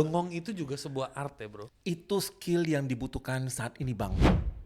Bengong itu juga sebuah art ya bro. Itu skill yang dibutuhkan saat ini Bang.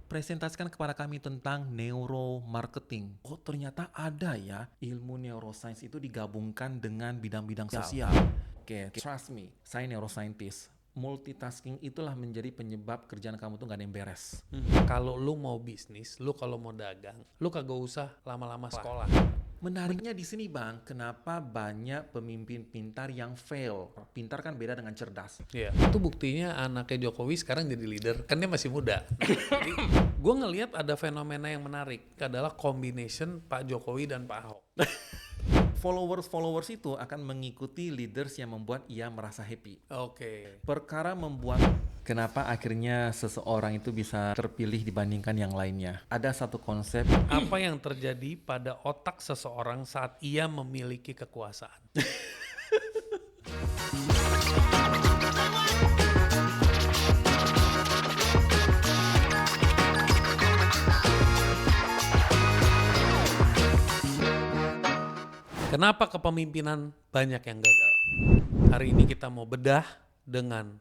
Presentasikan kepada kami tentang neuromarketing. Oh ternyata ada ya ilmu neuroscience itu digabungkan dengan bidang-bidang sosial. Oke, trust me, saya neuroscientist. Multitasking itulah menjadi penyebab kerjaan kamu tuh gak ada yang beres. Kalau lu mau bisnis, lu kalau mau dagang, lu kagak usah lama-lama sekolah. Menariknya di sini Bang, kenapa banyak pemimpin pintar yang fail? Pintar kan beda dengan cerdas. Iya. Itu buktinya anaknya Jokowi sekarang jadi leader, kan dia masih muda. Jadi gue ngelihat ada fenomena yang menarik, adalah combination Pak Jokowi dan Pak Ahok. Followers itu akan mengikuti leaders yang membuat ia merasa happy. Oke. Perkara membuat kenapa akhirnya seseorang itu bisa terpilih dibandingkan yang lainnya. Ada satu konsep. Apa yang terjadi pada otak seseorang saat ia memiliki kekuasaan? Kenapa kepemimpinan banyak yang gagal? Hari ini kita mau bedah dengan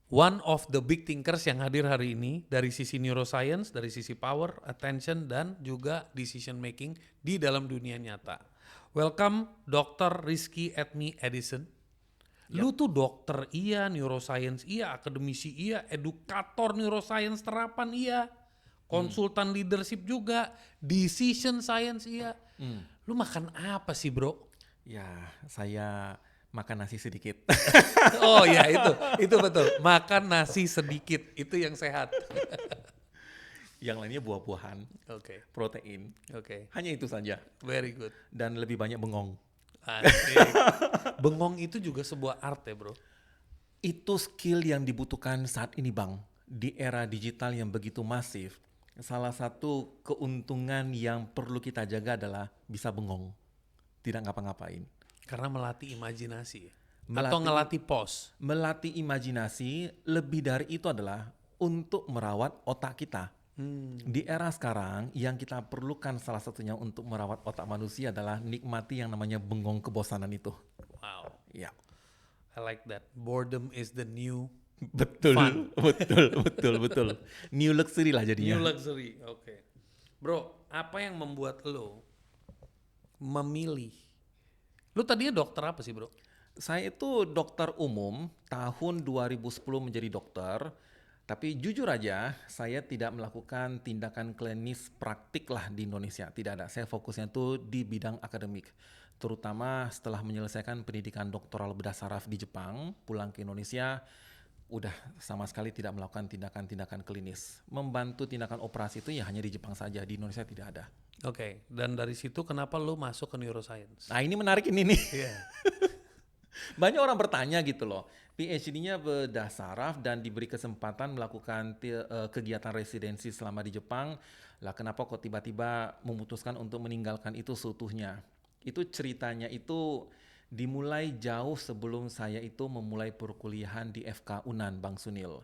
one of the big thinkers yang hadir hari ini dari sisi neuroscience, dari sisi power, attention, dan juga decision making di dalam dunia nyata. Welcome Dr. Rizky Edmi Edison. Lu tuh dokter iya, neuroscience iya, akademisi iya, edukator neuroscience terapan iya, konsultan leadership juga, decision science iya. Lu makan apa sih bro? Ya, saya makan nasi sedikit. Oh ya itu betul. Makan nasi sedikit, itu yang sehat. Yang lainnya buah-buahan, Oke, protein. oke. Hanya itu saja. Very good. Dan lebih banyak bengong. Asik. Bengong itu juga sebuah art ya bro. Itu skill yang dibutuhkan saat ini Bang. Di era digital yang begitu masif, salah satu keuntungan yang perlu kita jaga adalah bisa bengong. Tidak ngapa-ngapain. Karena melatih imajinasi. Melatih- Atau ngelatih pos. Melatih imajinasi, lebih dari itu adalah untuk merawat otak kita. Di era sekarang, yang kita perlukan salah satunya untuk merawat otak manusia adalah nikmati yang namanya bengong kebosanan itu. Wow, Ya, I like that. Boredom is the new betul, Fun. betul. New luxury lah jadinya. new luxury. Oke. Bro, apa yang membuat lo memilih? Lu tadinya dokter apa sih bro? Saya itu dokter umum, tahun 2010 menjadi dokter. Tapi jujur aja, saya tidak melakukan tindakan klinis praktik lah di Indonesia. Tidak ada, saya fokusnya tuh di bidang akademik. Terutama setelah menyelesaikan pendidikan doktoral bedah saraf di Jepang, pulang ke Indonesia, udah sama sekali tidak melakukan tindakan-tindakan klinis. Membantu tindakan operasi itu ya hanya di Jepang saja, di Indonesia tidak ada. Oke, dan dari situ kenapa lu masuk ke neuroscience? Nah ini menarik ini nih. Iya. Banyak orang bertanya gitu loh, PhD-nya bedah saraf dan diberi kesempatan melakukan kegiatan residensi selama di Jepang, lah kenapa kok tiba-tiba memutuskan untuk meninggalkan itu seutuhnya? Itu ceritanya itu dimulai jauh sebelum saya itu memulai perkuliahan di FK Unan, Bang Sunil.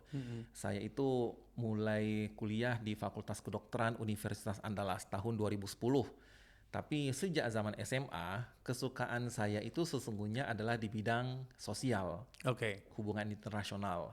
Saya itu mulai kuliah di Fakultas Kedokteran Universitas Andalas tahun 2010. Tapi sejak zaman SMA, kesukaan saya itu sesungguhnya adalah di bidang sosial, Oke. hubungan internasional.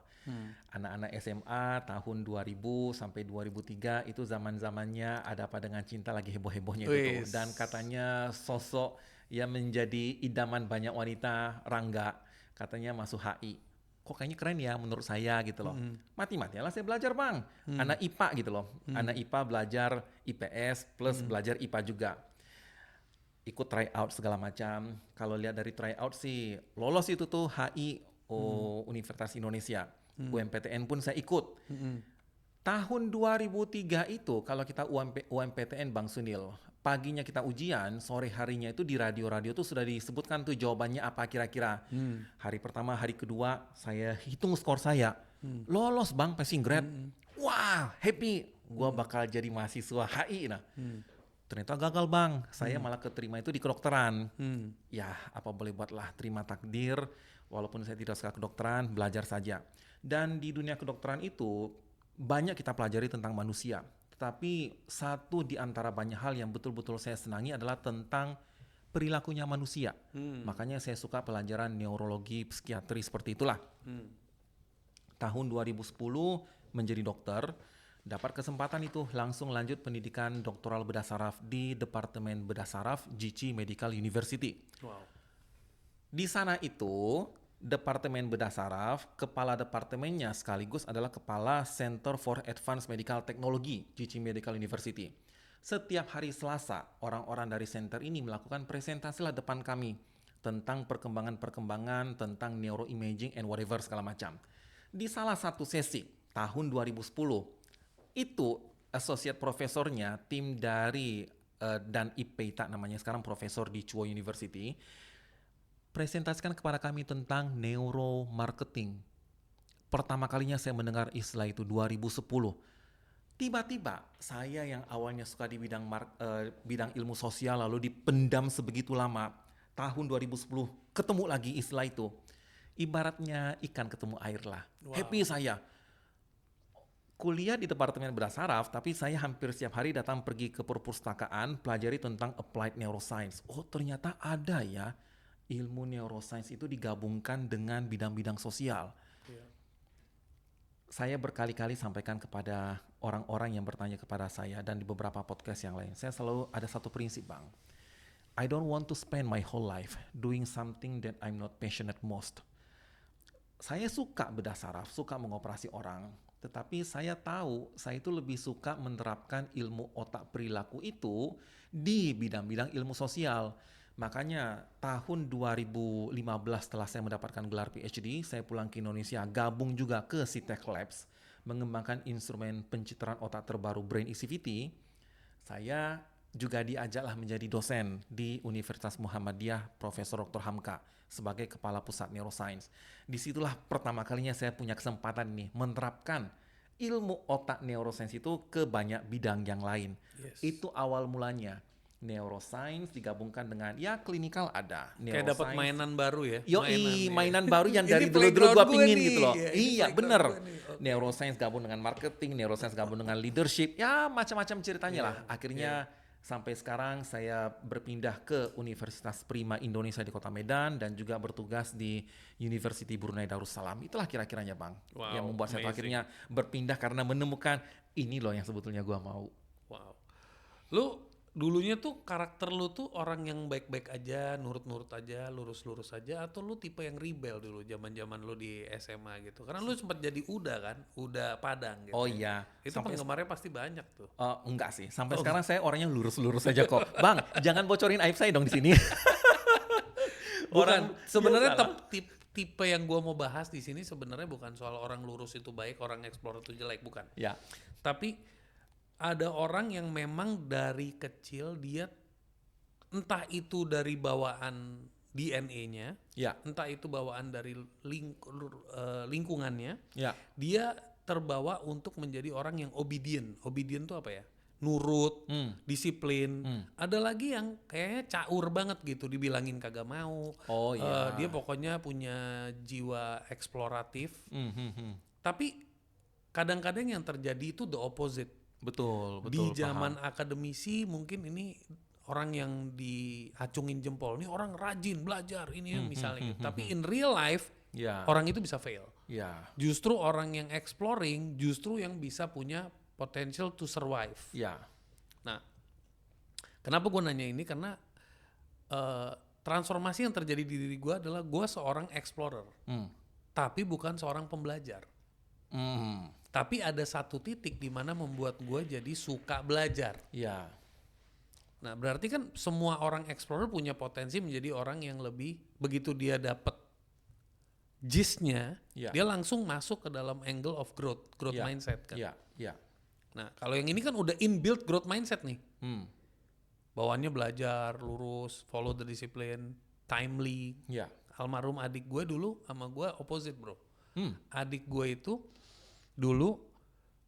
Anak-anak SMA tahun 2000 sampai 2003 itu zaman-zamannya Ada Apa Dengan Cinta lagi heboh-hebohnya itu tuh. Wis. Dan katanya sosok yang menjadi idaman banyak wanita, Rangga, katanya masuk HI. Kok kayaknya keren ya menurut saya gitu loh. Mati-matilah saya belajar Bang. Anak IPA gitu loh. Anak IPA belajar IPS plus belajar IPA juga. Ikut tryout segala macam. Kalau lihat dari tryout sih lolos itu tuh HI Universitas Indonesia. UMPTN pun saya ikut. Tahun 2003 itu kalau kita UMPTN Bang Sunil, paginya kita ujian, sore harinya itu di radio-radio tuh sudah disebutkan tuh jawabannya apa kira-kira. Hari pertama, hari kedua saya hitung skor saya. Lolos Bang, passing grade. Wah, happy. Gua bakal jadi mahasiswa HI nah. Ternyata gagal Bang, saya malah keterima itu di kedokteran. Ya apa boleh buatlah, terima takdir. Walaupun saya tidak suka kedokteran, belajar saja. Dan di dunia kedokteran itu banyak kita pelajari tentang manusia. Tetapi satu di antara banyak hal yang betul-betul saya senangi adalah tentang perilakunya manusia. Makanya saya suka pelajaran neurologi, psikiatri seperti itulah. Tahun 2010 menjadi dokter, dapat kesempatan itu langsung lanjut pendidikan doktoral bedah saraf di Departemen Bedah Saraf GC Medical University. Wow. Di sana itu, Departemen Bedah Saraf, kepala departemennya sekaligus adalah kepala Center for Advanced Medical Technology GC Medical University. Setiap hari Selasa, orang-orang dari center ini melakukan presentasi lah depan kami tentang perkembangan-perkembangan tentang neuroimaging and whatever segala macam. Di salah satu sesi tahun 2010, itu associate profesornya, tim dari Dan Ippeita namanya sekarang profesor di Chuo University, presentasikan kepada kami tentang neuromarketing. Pertama kalinya saya mendengar istilah itu 2010. Tiba-tiba saya yang awalnya suka di bidang ilmu sosial lalu dipendam sebegitu lama, tahun 2010 ketemu lagi istilah itu. Ibaratnya ikan ketemu air lah. Wow. Happy saya. Kuliah di Departemen Bedah Saraf, tapi saya hampir setiap hari datang pergi ke perpustakaan pelajari tentang applied neuroscience. Oh, ternyata ada ya ilmu neuroscience itu digabungkan dengan bidang-bidang sosial. Yeah. Saya berkali-kali sampaikan kepada orang-orang yang bertanya kepada saya dan di beberapa podcast yang lain. Saya selalu ada satu prinsip, Bang. I don't want to spend my whole life doing something that I'm not passionate most. Saya suka bedah saraf, suka mengoperasi orang, tetapi saya tahu saya itu lebih suka menerapkan ilmu otak perilaku itu di bidang-bidang ilmu sosial. Makanya tahun 2015 setelah saya mendapatkan gelar PhD, saya pulang ke Indonesia, gabung juga ke Citech Labs, mengembangkan instrumen pencitraan otak terbaru Brain ECVT. Saya juga diajaklah menjadi dosen di Universitas Muhammadiyah Profesor Dr. Hamka sebagai Kepala Pusat Neuroscience. Disitulah pertama kalinya saya punya kesempatan nih menerapkan ilmu otak neuroscience itu ke banyak bidang yang lain. Yes. Itu awal mulanya. Neuroscience digabungkan dengan ya klinikal ada. Kayak dapat mainan baru ya. Mainan baru yang dari Ini dulu-dulu gua playground pingin nih. gitu loh. Ya, Iya bener. Okay. Neuroscience gabung dengan marketing, neuroscience gabung dengan leadership, ya macam-macam ceritanya lah. Akhirnya sampai sekarang saya berpindah ke Universitas Prima Indonesia di Kota Medan dan juga bertugas di University Brunei Darussalam. Itulah kira-kiranya, Bang. Wow, yang membuat saya amazing. akhirnya berpindah karena menemukan ini loh yang sebetulnya gua mau. Wow. Lu dulunya tuh karakter lu tuh orang yang baik-baik aja, nurut-nurut aja, lurus-lurus aja, atau lu tipe yang rebel dulu zaman-zaman lu di SMA gitu? Karena lu sempat jadi UDA kan, UDA Padang gitu. Oh iya. Itu penggemarnya pasti banyak tuh. Enggak sih. Sampai sekarang saya orangnya lurus-lurus aja kok. Bang, jangan bocorin aib saya dong di sini. Bukan, sebenarnya tipe yang gua mau bahas di sini sebenarnya bukan soal orang lurus itu baik, orang explore itu jelek, bukan. Ya. Tapi ada orang yang memang dari kecil dia entah itu dari bawaan DNA-nya, Ya. entah itu bawaan dari lingkungannya, Ya. dia terbawa untuk menjadi orang yang obedient. Obedient itu apa ya? Nurut, disiplin. Ada lagi yang kayaknya caur banget gitu, dibilangin kagak mau. Oh iya. Dia pokoknya punya jiwa eksploratif. Tapi kadang-kadang yang terjadi itu the opposite. Betul. Di zaman akademisi mungkin ini orang yang diacungin jempol. Ini orang rajin belajar ini misalnya gitu. Tapi in real life orang itu bisa fail. Ya. Justru orang yang exploring justru yang bisa punya potential to survive. Ya. Nah, kenapa gue nanya ini? Karena transformasi yang terjadi di diri gue adalah gue seorang explorer. Tapi bukan seorang pembelajar. Tapi ada satu titik di mana membuat gue jadi suka belajar. Ya. Nah, berarti kan semua orang explorer punya potensi menjadi orang yang lebih, begitu dia dapat gist-nya, dia langsung masuk ke dalam angle of growth mindset kan. Ya. Nah, kalau yang ini kan udah inbuilt growth mindset nih. Bawaannya belajar, lurus, follow the discipline, timely. Ya. Almarhum adik gue dulu sama gue opposite, bro. Adik gue itu dulu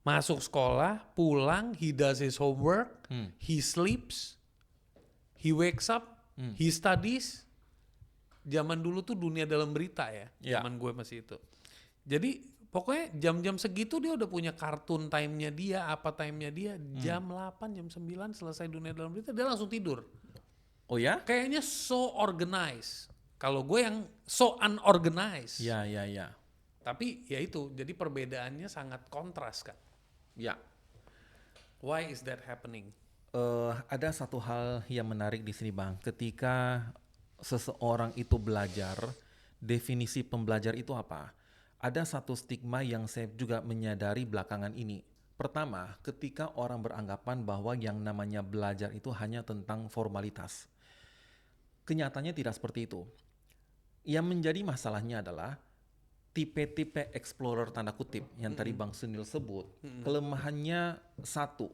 masuk sekolah, pulang, he does his homework, he sleeps, he wakes up, he studies. Zaman dulu tuh dunia dalam berita ya, zaman gue masih itu. Jadi pokoknya jam-jam segitu dia udah punya kartun time-nya dia, apa time-nya dia, jam 8, jam 9 selesai dunia dalam berita, dia langsung tidur. Oh ya? Kayaknya so organized. Kalau gue yang so unorganized. Ya, ya, ya. Tapi ya itu, jadi perbedaannya sangat kontras kan. Ya. Why is that happening? Ada satu hal yang menarik di sini Bang. Ketika seseorang itu belajar, definisi pembelajar itu apa? Ada satu stigma yang saya juga menyadari belakangan ini. Pertama, ketika orang beranggapan bahwa yang namanya belajar itu hanya tentang formalitas. Kenyataannya tidak seperti itu. Yang menjadi masalahnya adalah tipe-tipe explorer tanda kutip yang tadi Bang Sunil sebut, kelemahannya satu,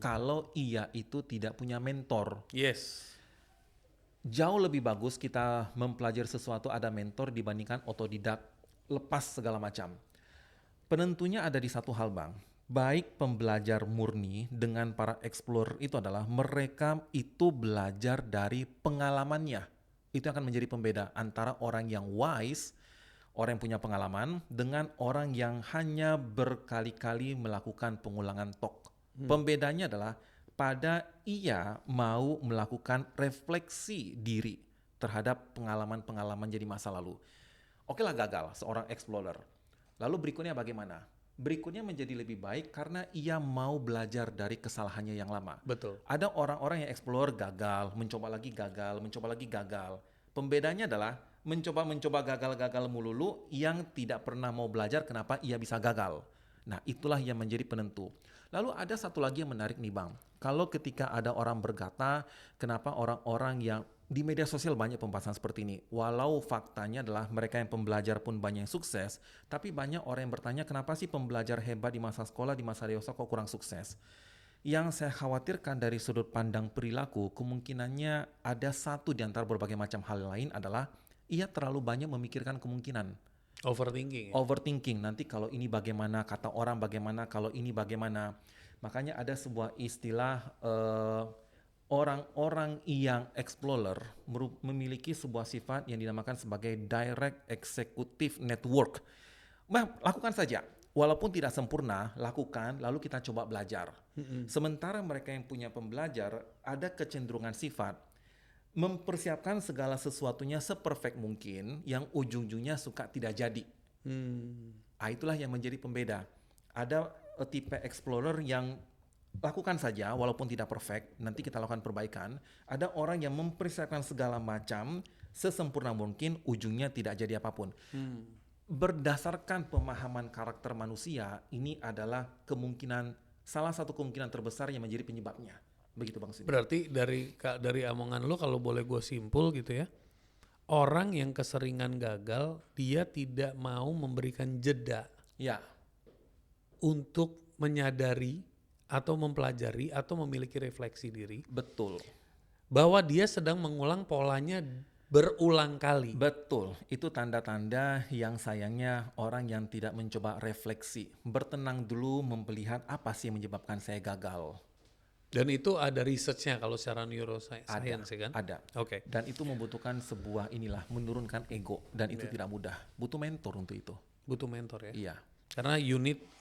kalau ia itu tidak punya mentor. Yes. Jauh lebih bagus kita mempelajari sesuatu ada mentor dibandingkan otodidak, lepas segala macam. Penentunya ada di satu hal Bang, baik pembelajar murni dengan para explorer itu adalah mereka itu belajar dari pengalamannya. Itu akan menjadi pembeda antara orang yang wise, orang yang punya pengalaman, dengan orang yang hanya berkali-kali melakukan pengulangan talk. Pembedanya adalah pada ia mau melakukan refleksi diri terhadap pengalaman-pengalaman jadi masa lalu. Oke lah gagal seorang explorer. Lalu berikutnya bagaimana? Berikutnya menjadi lebih baik karena ia mau belajar dari kesalahannya yang lama. Betul. Ada orang-orang yang explore gagal, mencoba lagi gagal, mencoba lagi gagal. Pembedanya adalah mencoba gagal melulu yang tidak pernah mau belajar kenapa ia bisa gagal. Nah, itulah yang menjadi penentu. Lalu ada satu lagi yang menarik nih Bang. Kalau ketika ada orang berkata, kenapa orang-orang yang di media sosial banyak pembahasan seperti ini. Walau faktanya adalah mereka yang pembelajar pun banyak yang sukses, tapi banyak orang yang bertanya kenapa sih pembelajar hebat di masa sekolah, di masa dewasa kok kurang sukses. Yang saya khawatirkan dari sudut pandang perilaku, kemungkinannya ada satu di antara berbagai macam hal lain adalah ia terlalu banyak memikirkan kemungkinan. Overthinking. Overthinking, nanti kalau ini bagaimana, kata orang bagaimana, kalau ini bagaimana. Makanya ada sebuah istilah orang-orang yang explorer memiliki sebuah sifat yang dinamakan sebagai direct executive network. Nah, lakukan saja. Walaupun tidak sempurna, lakukan, lalu kita coba belajar. Sementara mereka yang punya pembelajar, ada kecenderungan sifat mempersiapkan segala sesuatunya seperfect mungkin, yang ujung-ujungnya suka tidak jadi. Itulah yang menjadi pembeda. Ada tipe explorer yang lakukan saja walaupun tidak perfect, nanti kita lakukan perbaikan. Ada orang yang mempersiapkan segala macam sesempurna mungkin, ujungnya tidak jadi apapun. Berdasarkan pemahaman karakter manusia, ini adalah salah satu kemungkinan terbesar yang menjadi penyebabnya. Begitu Bang Sini. Berarti dari omongan lo kalau boleh gue simpul gitu ya, orang yang keseringan gagal, dia tidak mau memberikan jeda Ya, untuk menyadari atau mempelajari atau memiliki refleksi diri betul. bahwa dia sedang mengulang polanya berulang kali. Betul, itu tanda-tanda yang sayangnya orang yang tidak mencoba refleksi. Bertenang dulu melihat apa sih yang menyebabkan saya gagal. Dan itu ada researchnya kalau secara neuroscience ya kan? Ada. Oke. Dan itu membutuhkan sebuah menurunkan ego. Dan itu tidak mudah. Butuh mentor untuk itu. Butuh mentor ya? Iya. Karena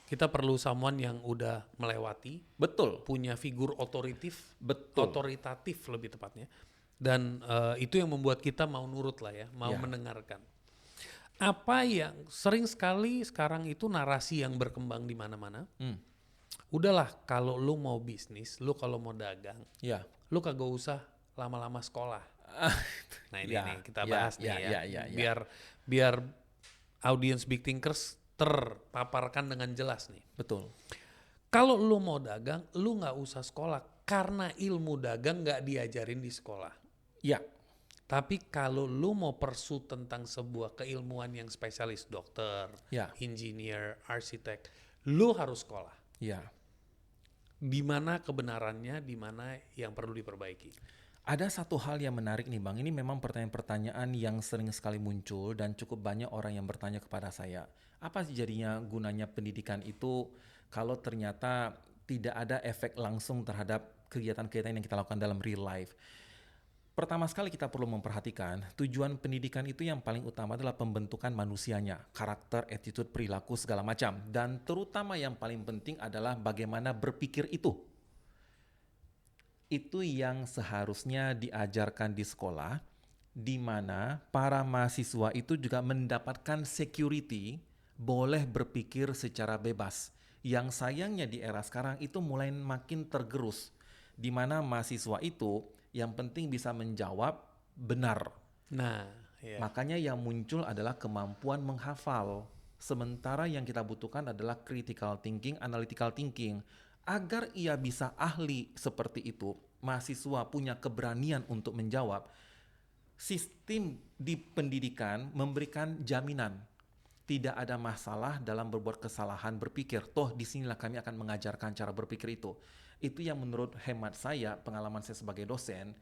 kita perlu someone yang udah melewati, Betul. punya figur otoritatif lebih tepatnya. Dan itu yang membuat kita mau nurut lah ya, mau mendengarkan. Apa yang sering sekali sekarang itu narasi yang berkembang di mana-mana. Udahlah kalau lu mau bisnis, lu kalau mau dagang, Ya. lu kagak usah lama-lama sekolah. Nah ini nih kita bahas biar audience Big Thinkers terpaparkan dengan jelas nih. Betul. Kalau lu mau dagang, lu nggak usah sekolah karena ilmu dagang nggak diajarin di sekolah. Ya. Tapi kalau lu mau pursue tentang sebuah keilmuan yang spesialis, dokter, engineer, arsitek, lu harus sekolah. Ya. Di mana kebenarannya, di mana yang perlu diperbaiki. Ada satu hal yang menarik nih Bang, ini memang pertanyaan-pertanyaan yang sering sekali muncul dan cukup banyak orang yang bertanya kepada saya. Apa sih jadinya gunanya pendidikan itu kalau ternyata tidak ada efek langsung terhadap kegiatan-kegiatan yang kita lakukan dalam real life? Pertama sekali kita perlu memperhatikan tujuan pendidikan itu yang paling utama adalah pembentukan manusianya, karakter, attitude, perilaku, segala macam. Dan terutama yang paling penting adalah bagaimana berpikir itu. Itu yang seharusnya diajarkan di sekolah, di mana para mahasiswa itu juga mendapatkan security, boleh berpikir secara bebas. Yang sayangnya di era sekarang itu mulai makin tergerus, di mana mahasiswa itu yang penting bisa menjawab benar. Nah, ya. Makanya yang muncul adalah kemampuan menghafal. Sementara yang kita butuhkan adalah critical thinking, analytical thinking. Agar ia bisa ahli seperti itu, mahasiswa punya keberanian untuk menjawab, sistem di pendidikan memberikan jaminan. Tidak ada masalah dalam berbuat kesalahan berpikir. Toh disinilah kami akan mengajarkan cara berpikir itu. Itu yang menurut hemat saya, pengalaman saya sebagai dosen,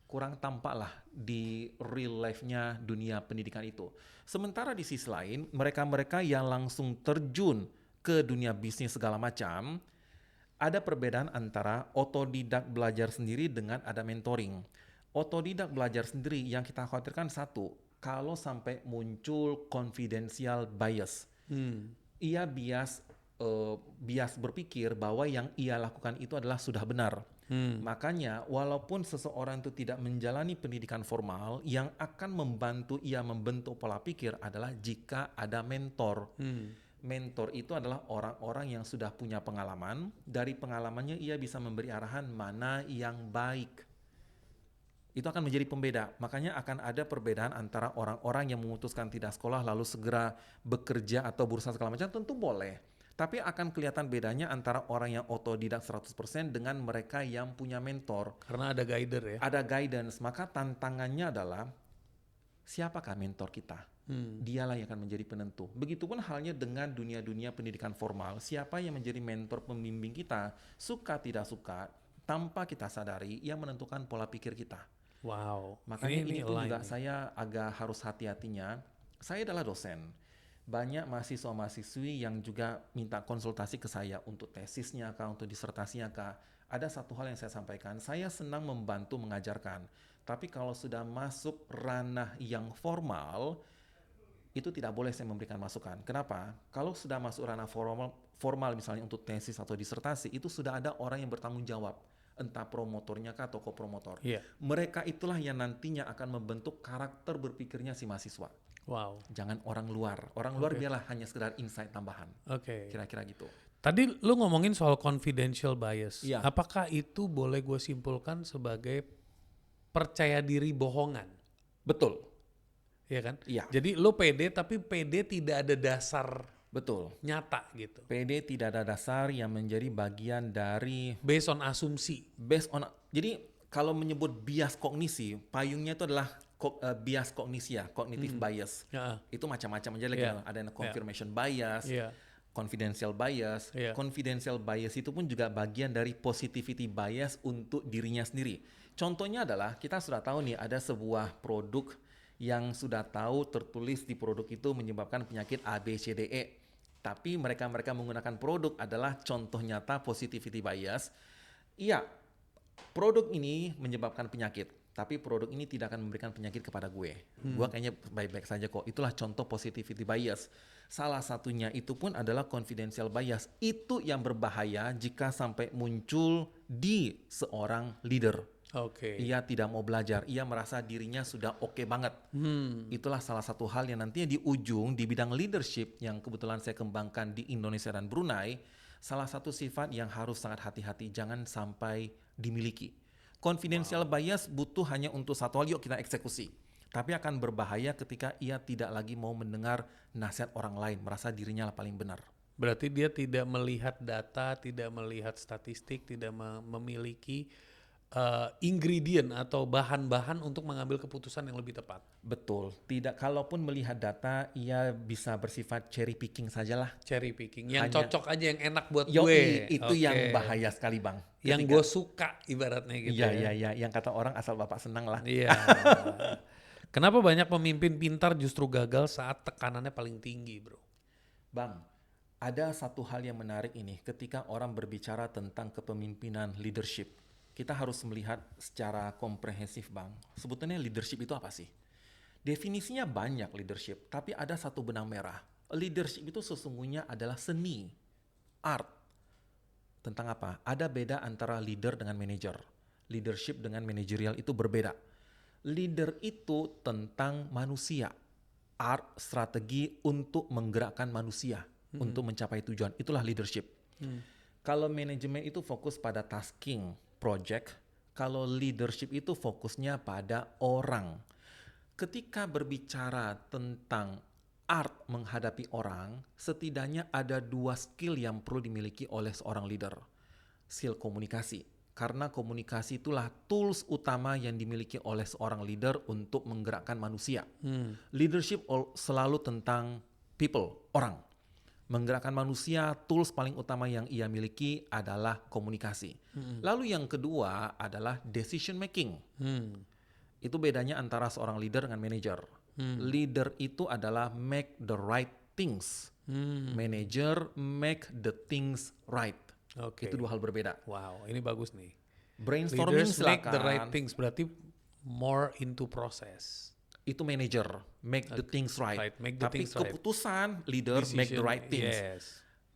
kurang tampaklah di real life-nya dunia pendidikan itu. Sementara di sisi lain, mereka-mereka yang langsung terjun ke dunia bisnis segala macam, ada perbedaan antara otodidak belajar sendiri dengan ada mentoring. Otodidak belajar sendiri yang kita khawatirkan satu, kalau sampai muncul confidential bias. Ia bias berpikir bahwa yang ia lakukan itu adalah sudah benar. Makanya walaupun seseorang itu tidak menjalani pendidikan formal, yang akan membantu ia membentuk pola pikir adalah jika ada mentor. Mentor itu adalah orang-orang yang sudah punya pengalaman. Dari pengalamannya ia bisa memberi arahan mana yang baik. Itu akan menjadi pembeda. Makanya akan ada perbedaan antara orang-orang yang memutuskan tidak sekolah lalu segera bekerja atau berusaha segala macam, tentu boleh. Tapi akan kelihatan bedanya antara orang yang otodidak 100% dengan mereka yang punya mentor. Karena ada guider ya. Ada guidance, maka tantangannya adalah siapakah mentor kita? Dialah yang akan menjadi penentu. Begitupun halnya dengan dunia-dunia pendidikan formal. Siapa yang menjadi mentor pembimbing kita, suka tidak suka, tanpa kita sadari, yang menentukan pola pikir kita. Wow. Makanya ini pun juga nih. saya agak harus hati-hatinya. Saya adalah dosen. Banyak mahasiswa-mahasiswi yang juga minta konsultasi ke saya untuk tesisnya kah, untuk disertasinya kah. Ada satu hal yang saya sampaikan, saya senang membantu mengajarkan. Tapi kalau sudah masuk ranah yang formal, itu tidak boleh saya memberikan masukan. Kenapa? Kalau sudah masuk ranah formal misalnya untuk tesis atau disertasi, itu sudah ada orang yang bertanggung jawab. Entah promotornya kah atau kopromotor. Iya. Mereka itulah yang nantinya akan membentuk karakter berpikirnya si mahasiswa. Wow. Jangan orang luar. Orang luar biarlah hanya sekedar insight tambahan. Oke. Kira-kira gitu. Tadi lu ngomongin soal confidential bias. Iya. Apakah itu boleh gue simpulkan sebagai percaya diri bohongan? Betul. Iya kan? Iya. Jadi lu pede tapi pede tidak ada dasar Betul. nyata gitu. PD tidak ada dasar yang menjadi bagian dari Based on asumsi. jadi kalau menyebut bias kognisi, payungnya itu adalah bias kognisi ya, cognitive bias. Ya. Itu macam-macam aja lagi. Yeah. Ada yang confirmation bias, Iya. confidential bias. Yeah. Confidential bias itu pun juga bagian dari positivity bias untuk dirinya sendiri. Contohnya adalah kita sudah tahu nih ada sebuah produk yang sudah tahu tertulis di produk itu menyebabkan penyakit A, B, C, D, E. Tapi mereka menggunakan produk adalah contoh nyata positivity bias. Iya, produk ini menyebabkan penyakit, tapi produk ini tidak akan memberikan penyakit kepada gue. Gue kayaknya baik-baik saja kok. Itulah contoh positivity bias. Salah satunya itu pun adalah confidential bias. Itu yang berbahaya jika sampai muncul di seorang leader. Oke. Ia tidak mau belajar, ia merasa dirinya sudah oke banget. Itulah salah satu hal yang nantinya di ujung di bidang leadership yang kebetulan saya kembangkan di Indonesia dan Brunei, salah satu sifat yang harus sangat hati-hati, jangan sampai dimiliki. Confidential bias butuh hanya untuk satu hal, yuk kita eksekusi. Tapi akan berbahaya ketika ia tidak lagi mau mendengar nasihat orang lain, merasa dirinya lah paling benar. Berarti dia tidak melihat data, tidak melihat statistik, tidak memiliki ingredient atau bahan-bahan untuk mengambil keputusan yang lebih tepat. Betul. Tidak, kalaupun melihat data, ia bisa bersifat cherry picking sajalah. Cherry picking, yang Hanya- cocok aja, yang enak buat Yoi, gue. itu Oke. yang bahaya sekali bang. Yang gue suka ibaratnya gitu ya. Iya, yang kata orang asal bapak senang lah. Iya. Kenapa banyak pemimpin pintar justru gagal saat tekanannya paling tinggi, bro? Bang, ada satu hal yang menarik ini. Ketika orang berbicara tentang kepemimpinan leadership, kita harus melihat secara komprehensif bang. Sebetulnya leadership itu apa sih? Definisinya banyak leadership, tapi ada satu benang merah. Leadership itu sesungguhnya adalah seni, art. Tentang apa? Ada beda antara leader dengan manager. leadership dengan manajerial itu berbeda. Leader itu tentang manusia, art, strategi untuk menggerakkan manusia untuk mencapai tujuan. Itulah leadership. Kalau manajemen itu fokus pada tasking, project. Kalau leadership itu fokusnya pada orang. Ketika berbicara tentang art menghadapi orang, setidaknya ada 2 skill yang perlu dimiliki oleh seorang leader. Skill komunikasi. Karena komunikasi itulah tools utama yang dimiliki oleh seorang leader untuk menggerakkan manusia. Leadership selalu tentang people, orang. Menggerakkan manusia, tools paling utama yang ia miliki adalah komunikasi. Lalu yang kedua adalah decision making. Itu bedanya antara seorang leader dengan manager. Leader itu adalah make the right things. Manager make the things right. Oke. Itu 2 hal berbeda. Wow, ini bagus nih. Brainstorming Leaders make the silakan. right things, berarti more into process. Itu manager, make the things right. Make the Tapi things right. keputusan leader make the Decision, right things. Yes.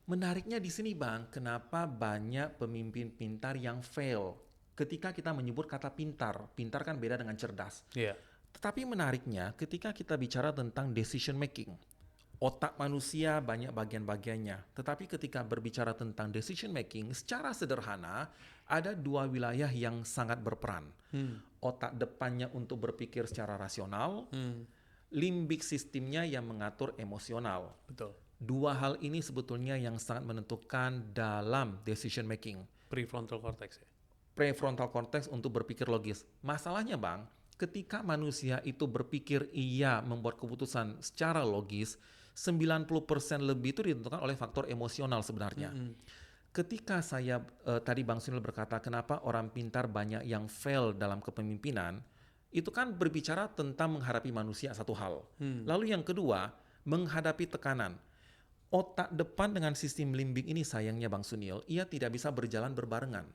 Menariknya di sini Bang, kenapa banyak pemimpin pintar yang fail? Ketika kita menyebut kata pintar, pintar kan beda dengan cerdas. Iya. Tetapi menariknya ketika kita bicara tentang decision making, otak manusia banyak bagian-bagiannya. Tetapi ketika berbicara tentang decision making, secara sederhana ada 2 wilayah yang sangat berperan. Otak depannya untuk berpikir secara rasional, limbik sistemnya yang mengatur emosional. Betul. 2 hal ini sebetulnya yang sangat menentukan dalam decision making. Prefrontal cortex ya. Prefrontal cortex untuk berpikir logis. Masalahnya Bang, ketika manusia itu berpikir ia membuat keputusan secara logis, 90% lebih itu ditentukan oleh faktor emosional sebenarnya. Ketika saya tadi Bang Sunil berkata kenapa orang pintar banyak yang fail dalam kepemimpinan, itu kan berbicara tentang menghadapi manusia satu hal. Lalu yang kedua, menghadapi tekanan. Otak depan dengan sistem limbik ini sayangnya Bang Sunil, ia tidak bisa berjalan berbarengan.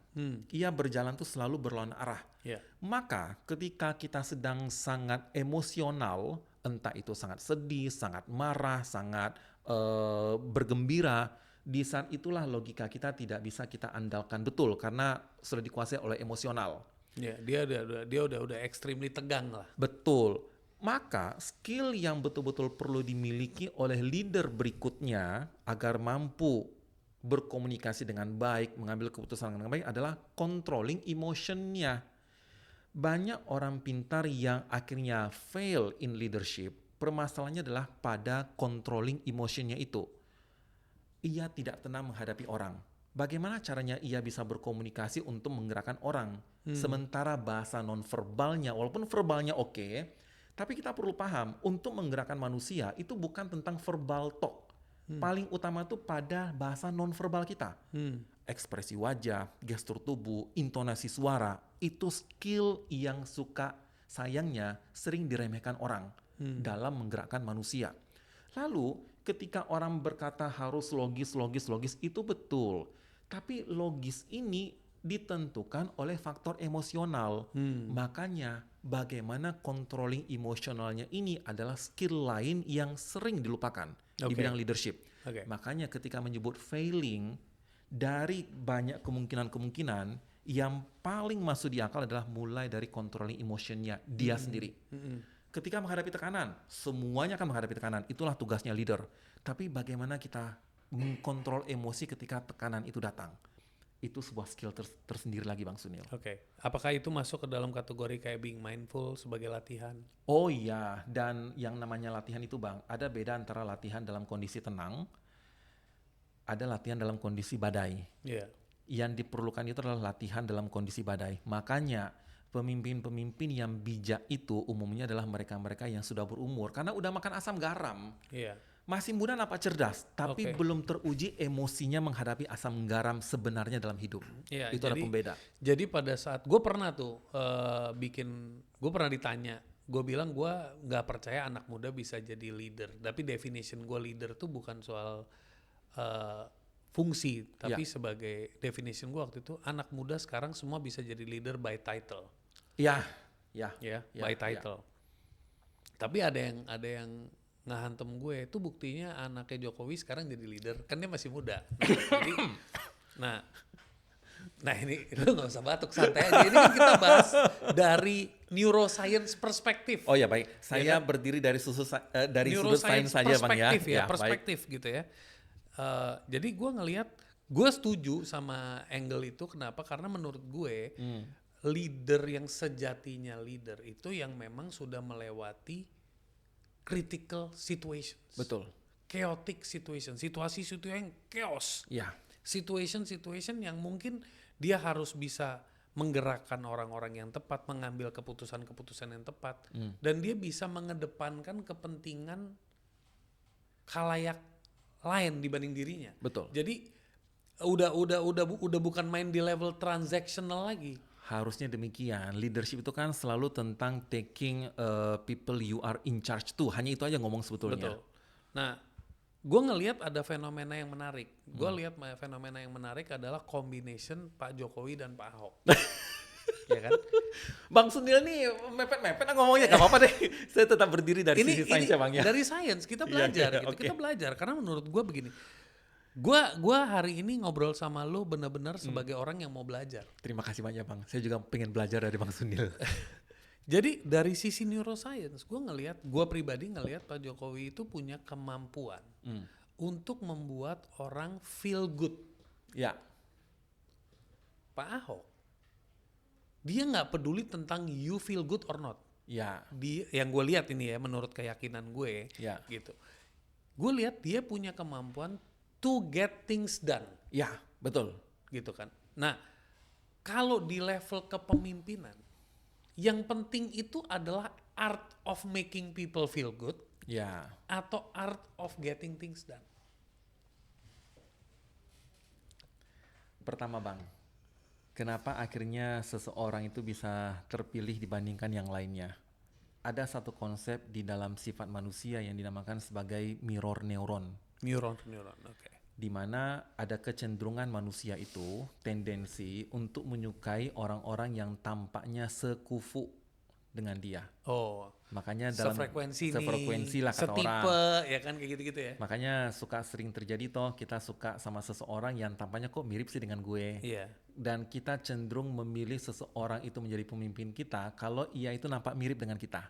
Ia berjalan tuh selalu berlawanan arah. Yeah. Maka ketika kita sedang sangat emosional, entah itu sangat sedih, sangat marah, sangat bergembira, di saat itulah logika kita tidak bisa kita andalkan betul karena sudah dikuasai oleh emosional. Ya, dia udah extremely tegang lah. Betul. Maka skill yang betul-betul perlu dimiliki oleh leader berikutnya agar mampu berkomunikasi dengan baik, mengambil keputusan dengan baik adalah controlling emotionnya. Banyak orang pintar yang akhirnya fail in leadership, permasalahannya adalah pada controlling emotionnya itu. Ia tidak tenang menghadapi orang. Bagaimana caranya ia bisa berkomunikasi untuk menggerakkan orang? Sementara bahasa nonverbalnya, walaupun verbalnya oke, tapi kita perlu paham, untuk menggerakkan manusia itu bukan tentang verbal talk. Paling utama itu pada bahasa nonverbal kita. Ekspresi wajah, gestur tubuh, intonasi suara, itu skill yang sayangnya sering diremehkan orang dalam menggerakkan manusia. Lalu ketika orang berkata harus logis, itu betul. Tapi logis ini ditentukan oleh faktor emosional. Makanya bagaimana controlling emosionalnya ini adalah skill lain yang sering dilupakan di bidang leadership. Makanya ketika menyebut failing, dari banyak kemungkinan yang paling masuk di akal adalah mulai dari controlling emotionnya dia sendiri. Ketika menghadapi tekanan, semuanya akan menghadapi tekanan. Itulah tugasnya leader. Tapi bagaimana kita mengkontrol emosi ketika tekanan itu datang? Itu sebuah skill tersendiri lagi Bang Sunil. Oke. Apakah itu masuk ke dalam kategori kayak being mindful sebagai latihan? Oh iya, dan yang namanya latihan itu Bang, ada beda antara latihan dalam kondisi tenang, ada latihan dalam kondisi badai. Iya. Yang diperlukan itu adalah latihan dalam kondisi badai. Makanya pemimpin-pemimpin yang bijak itu umumnya adalah mereka-mereka yang sudah berumur, karena udah makan asam garam. Iya. Masih muda nampak cerdas, tapi belum teruji emosinya menghadapi asam garam sebenarnya dalam hidup. Iya, itu adalah pembeda. Jadi pada saat gue pernah tuh gue pernah ditanya, gue bilang gue nggak percaya anak muda bisa jadi leader. Tapi definition gue leader tuh bukan soal fungsi, tapi sebagai definition gue waktu itu anak muda sekarang semua bisa jadi leader by title. By title. Tapi ada yang ngahantem gue itu buktinya anaknya Jokowi sekarang jadi leader, kan dia masih muda. Nah, Nah ini lu nggak usah batuk, santai aja. Ini kan kita bahas dari neuroscience perspektif. Oh ya baik, saya kan? berdiri dari dari sudut sains Neuroscience saja bang ya. perspektif ya, Ya baik. perspektif gitu ya. Jadi gue ngelihat, gue setuju sama angle itu. Kenapa? Karena menurut gue leader yang sejatinya leader itu yang memang sudah melewati critical situations, Betul. chaotic situation, situasi-situasi yang chaos, Ya. situation yang mungkin dia harus bisa menggerakkan orang-orang yang tepat, mengambil keputusan-keputusan yang tepat, dan dia bisa mengedepankan kepentingan khalayak lain dibanding dirinya. Betul. Jadi udah bukan main di level transactional lagi. Harusnya demikian. Leadership itu kan selalu tentang taking people you are in charge to. Hanya itu aja ngomong sebetulnya. Betul. Nah, gue ngelihat ada fenomena yang menarik. Gue lihat fenomena yang menarik adalah combination Pak Jokowi dan Pak Ahok. Ya kan? Bang Sunil nih mepet-mepet ngomongnya, gak apa-apa deh. Saya tetap berdiri dari sisi sains ya Bang ya. Dari sains kita belajar Iya, gitu. oke. Kita belajar karena menurut gue begini. Gua hari ini ngobrol sama lu benar-benar sebagai orang yang mau belajar. Terima kasih banyak Bang. Saya juga pengen belajar dari Bang Sunil. Jadi dari sisi neuroscience, gue pribadi ngelihat Pak Jokowi itu punya kemampuan untuk membuat orang feel good. Ya. Pak Ahok, dia nggak peduli tentang you feel good or not. Ya. Yang gue lihat ini ya, menurut keyakinan gue, Ya. gitu. Gue lihat dia punya kemampuan to get things done, Ya, betul. gitu kan. Nah, kalau di level kepemimpinan, yang penting itu adalah art of making people feel good Ya. atau art of getting things done. Pertama Bang, kenapa akhirnya seseorang itu bisa terpilih dibandingkan yang lainnya? Ada satu konsep di dalam sifat manusia yang dinamakan sebagai mirror neuron. Neuron, oke. Di mana ada kecenderungan manusia itu tendensi untuk menyukai orang-orang yang tampaknya sekufu dengan dia. Oh, Makanya dalam sefrekuensi lah kata setipe, orang. ya kan kayak gitu-gitu ya. Makanya suka sering terjadi toh kita suka sama seseorang yang tampaknya kok mirip sih dengan gue. Iya. Dan kita cenderung memilih seseorang itu menjadi pemimpin kita kalau ia itu nampak mirip dengan kita.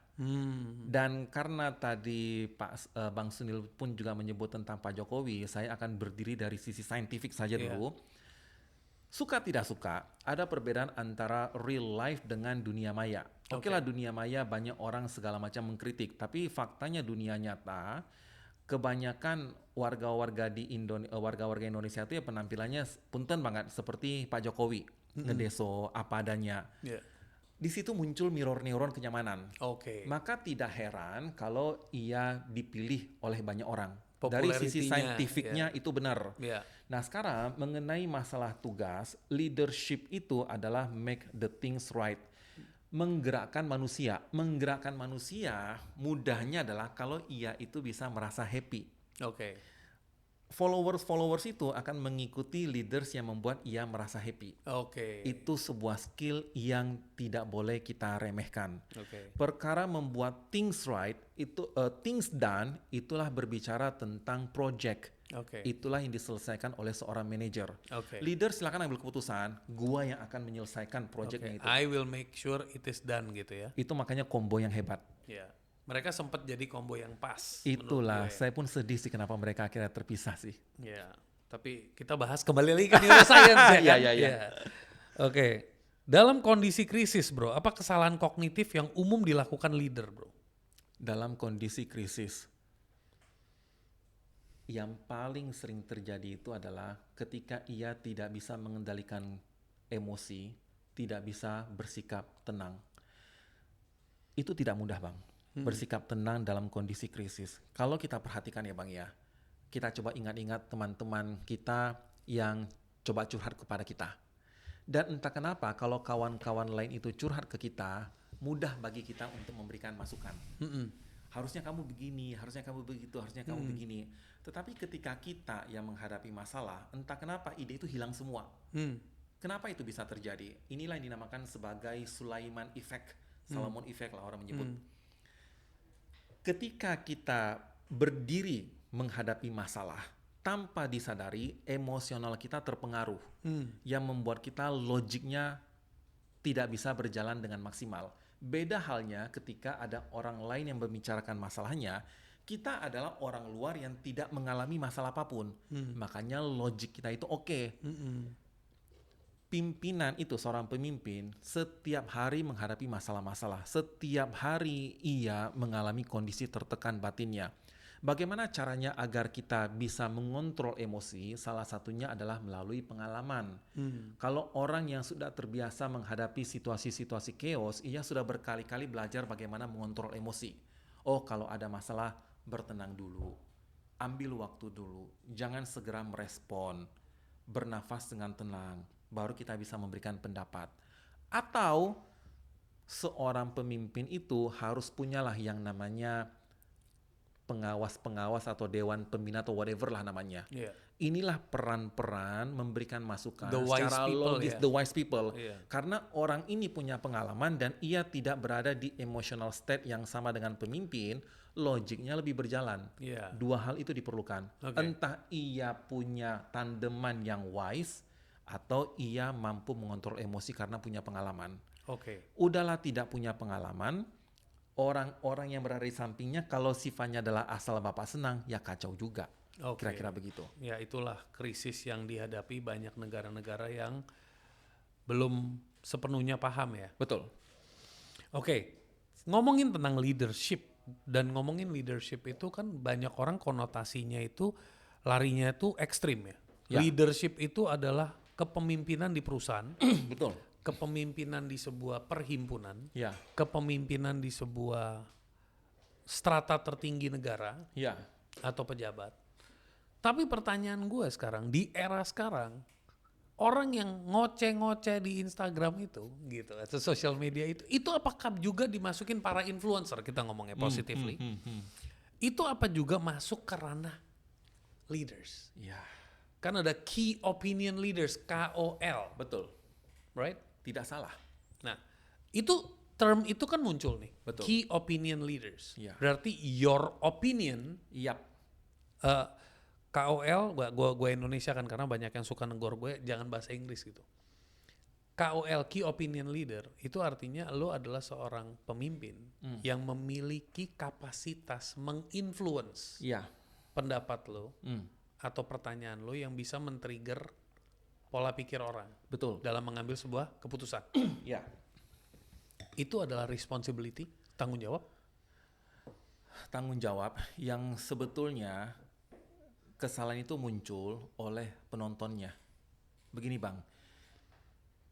Dan karena tadi Bang Sunil pun juga menyebut tentang Pak Jokowi, saya akan berdiri dari sisi saintifik saja dulu. Suka tidak suka, ada perbedaan antara real life dengan dunia maya. Oke lah, dunia maya banyak orang segala macam mengkritik, tapi faktanya dunia nyata, kebanyakan warga-warga Indonesia itu ya penampilannya punten banget seperti Pak Jokowi, ngedeso apa adanya. Yeah. Di situ muncul mirror neuron kenyamanan. Oke. Maka tidak heran kalau ia dipilih oleh banyak orang. Dari sisi Popularitinya, saintifiknya itu benar. Yeah. Nah sekarang mengenai masalah tugas, leadership itu adalah make the things right. Menggerakkan manusia. Menggerakkan manusia mudahnya adalah kalau ia itu bisa merasa happy. Oke. Followers itu akan mengikuti leaders yang membuat ia merasa happy. Oke. Itu sebuah skill yang tidak boleh kita remehkan. Oke. Perkara membuat things right, itu things done, itulah berbicara tentang project. Oke. Itulah yang diselesaikan oleh seorang manajer. Oke. Leader silakan ambil keputusan, gua yang akan menyelesaikan projectnya itu. I will make sure it is done gitu ya. Itu makanya combo yang hebat. Ya. Mereka sempat jadi combo yang pas. Itulah, saya pun sedih sih kenapa mereka akhirnya terpisah sih. Ya. Tapi kita bahas kembali lagi ke neuroscience ya kan? Iya. Oke. Dalam kondisi krisis bro, apa kesalahan kognitif yang umum dilakukan leader bro? Dalam kondisi krisis, yang paling sering terjadi itu adalah ketika ia tidak bisa mengendalikan emosi, tidak bisa bersikap tenang. Itu tidak mudah Bang, bersikap tenang dalam kondisi krisis. Kalau kita perhatikan ya Bang ya, kita coba ingat-ingat teman-teman kita yang coba curhat kepada kita. Dan entah kenapa kalau kawan-kawan lain itu curhat ke kita, mudah bagi kita untuk memberikan masukan. Harusnya kamu begini, harusnya kamu begitu, harusnya kamu begini. Tetapi ketika kita yang menghadapi masalah, entah kenapa ide itu hilang semua. Kenapa itu bisa terjadi? Inilah yang dinamakan sebagai Sulaiman Effect, Solomon Effect lah orang menyebut. Ketika kita berdiri menghadapi masalah, tanpa disadari emosional kita terpengaruh, yang membuat kita logiknya tidak bisa berjalan dengan maksimal. Beda halnya ketika ada orang lain yang membicarakan masalahnya, kita adalah orang luar yang tidak mengalami masalah apapun. Makanya logik kita itu oke. Pimpinan itu, seorang pemimpin, setiap hari menghadapi masalah-masalah. Setiap hari ia mengalami kondisi tertekan batinnya. Bagaimana caranya agar kita bisa mengontrol emosi? Salah satunya adalah melalui pengalaman. Kalau orang yang sudah terbiasa menghadapi situasi-situasi chaos, ia sudah berkali-kali belajar bagaimana mengontrol emosi. Oh, kalau ada masalah, bertenang dulu. Ambil waktu dulu. Jangan segera merespon. Bernafas dengan tenang. Baru kita bisa memberikan pendapat. Atau seorang pemimpin itu harus punyalah yang namanya pengawas-pengawas atau dewan pembina atau whatever lah namanya. Yeah. Inilah peran-peran memberikan masukan The wise secara people, logis, ya. the wise people. Yeah. Karena orang ini punya pengalaman dan ia tidak berada di emotional state yang sama dengan pemimpin, logiknya lebih berjalan. Yeah. Dua hal itu diperlukan. Okay. Entah ia punya tandeman yang wise atau ia mampu mengontrol emosi karena punya pengalaman. Oke. Udahlah tidak punya pengalaman, orang-orang yang berada di sampingnya kalau sifatnya adalah asal bapak senang, ya kacau juga. Oke. Kira-kira begitu. Ya, itulah krisis yang dihadapi banyak negara-negara yang belum sepenuhnya paham ya. Betul. Oke, ngomongin tentang leadership dan ngomongin leadership itu kan banyak orang konotasinya itu larinya itu ekstrim ya. Ya. Leadership itu adalah kepemimpinan di perusahaan, Betul. kepemimpinan di sebuah perhimpunan, Ya. kepemimpinan di sebuah strata tertinggi negara Ya. atau pejabat. Tapi pertanyaan gue sekarang, di era sekarang, orang yang ngoceh-ngoceh di Instagram itu, gitu, atau social media itu apakah juga dimasukin para influencer, kita ngomongnya positively, itu apa juga masuk ke ranah leaders? Ya. Kan ada key opinion leaders, KOL, Betul. right? Tidak salah. Nah, itu term itu kan muncul nih, Betul. key opinion leaders. Iya. Berarti your opinion, Yap. KOL, gue Indonesia kan karena banyak yang suka negor gue, jangan bahasa Inggris gitu. KOL, key opinion leader, itu artinya lo adalah seorang pemimpin yang memiliki kapasitas menginfluence Ya. pendapat lo atau pertanyaan lo yang bisa men-trigger pola pikir orang Betul. dalam mengambil sebuah keputusan. Ya. Itu adalah responsibility, tanggung jawab. Tanggung jawab yang sebetulnya kesalahan itu muncul oleh penontonnya. Begini Bang,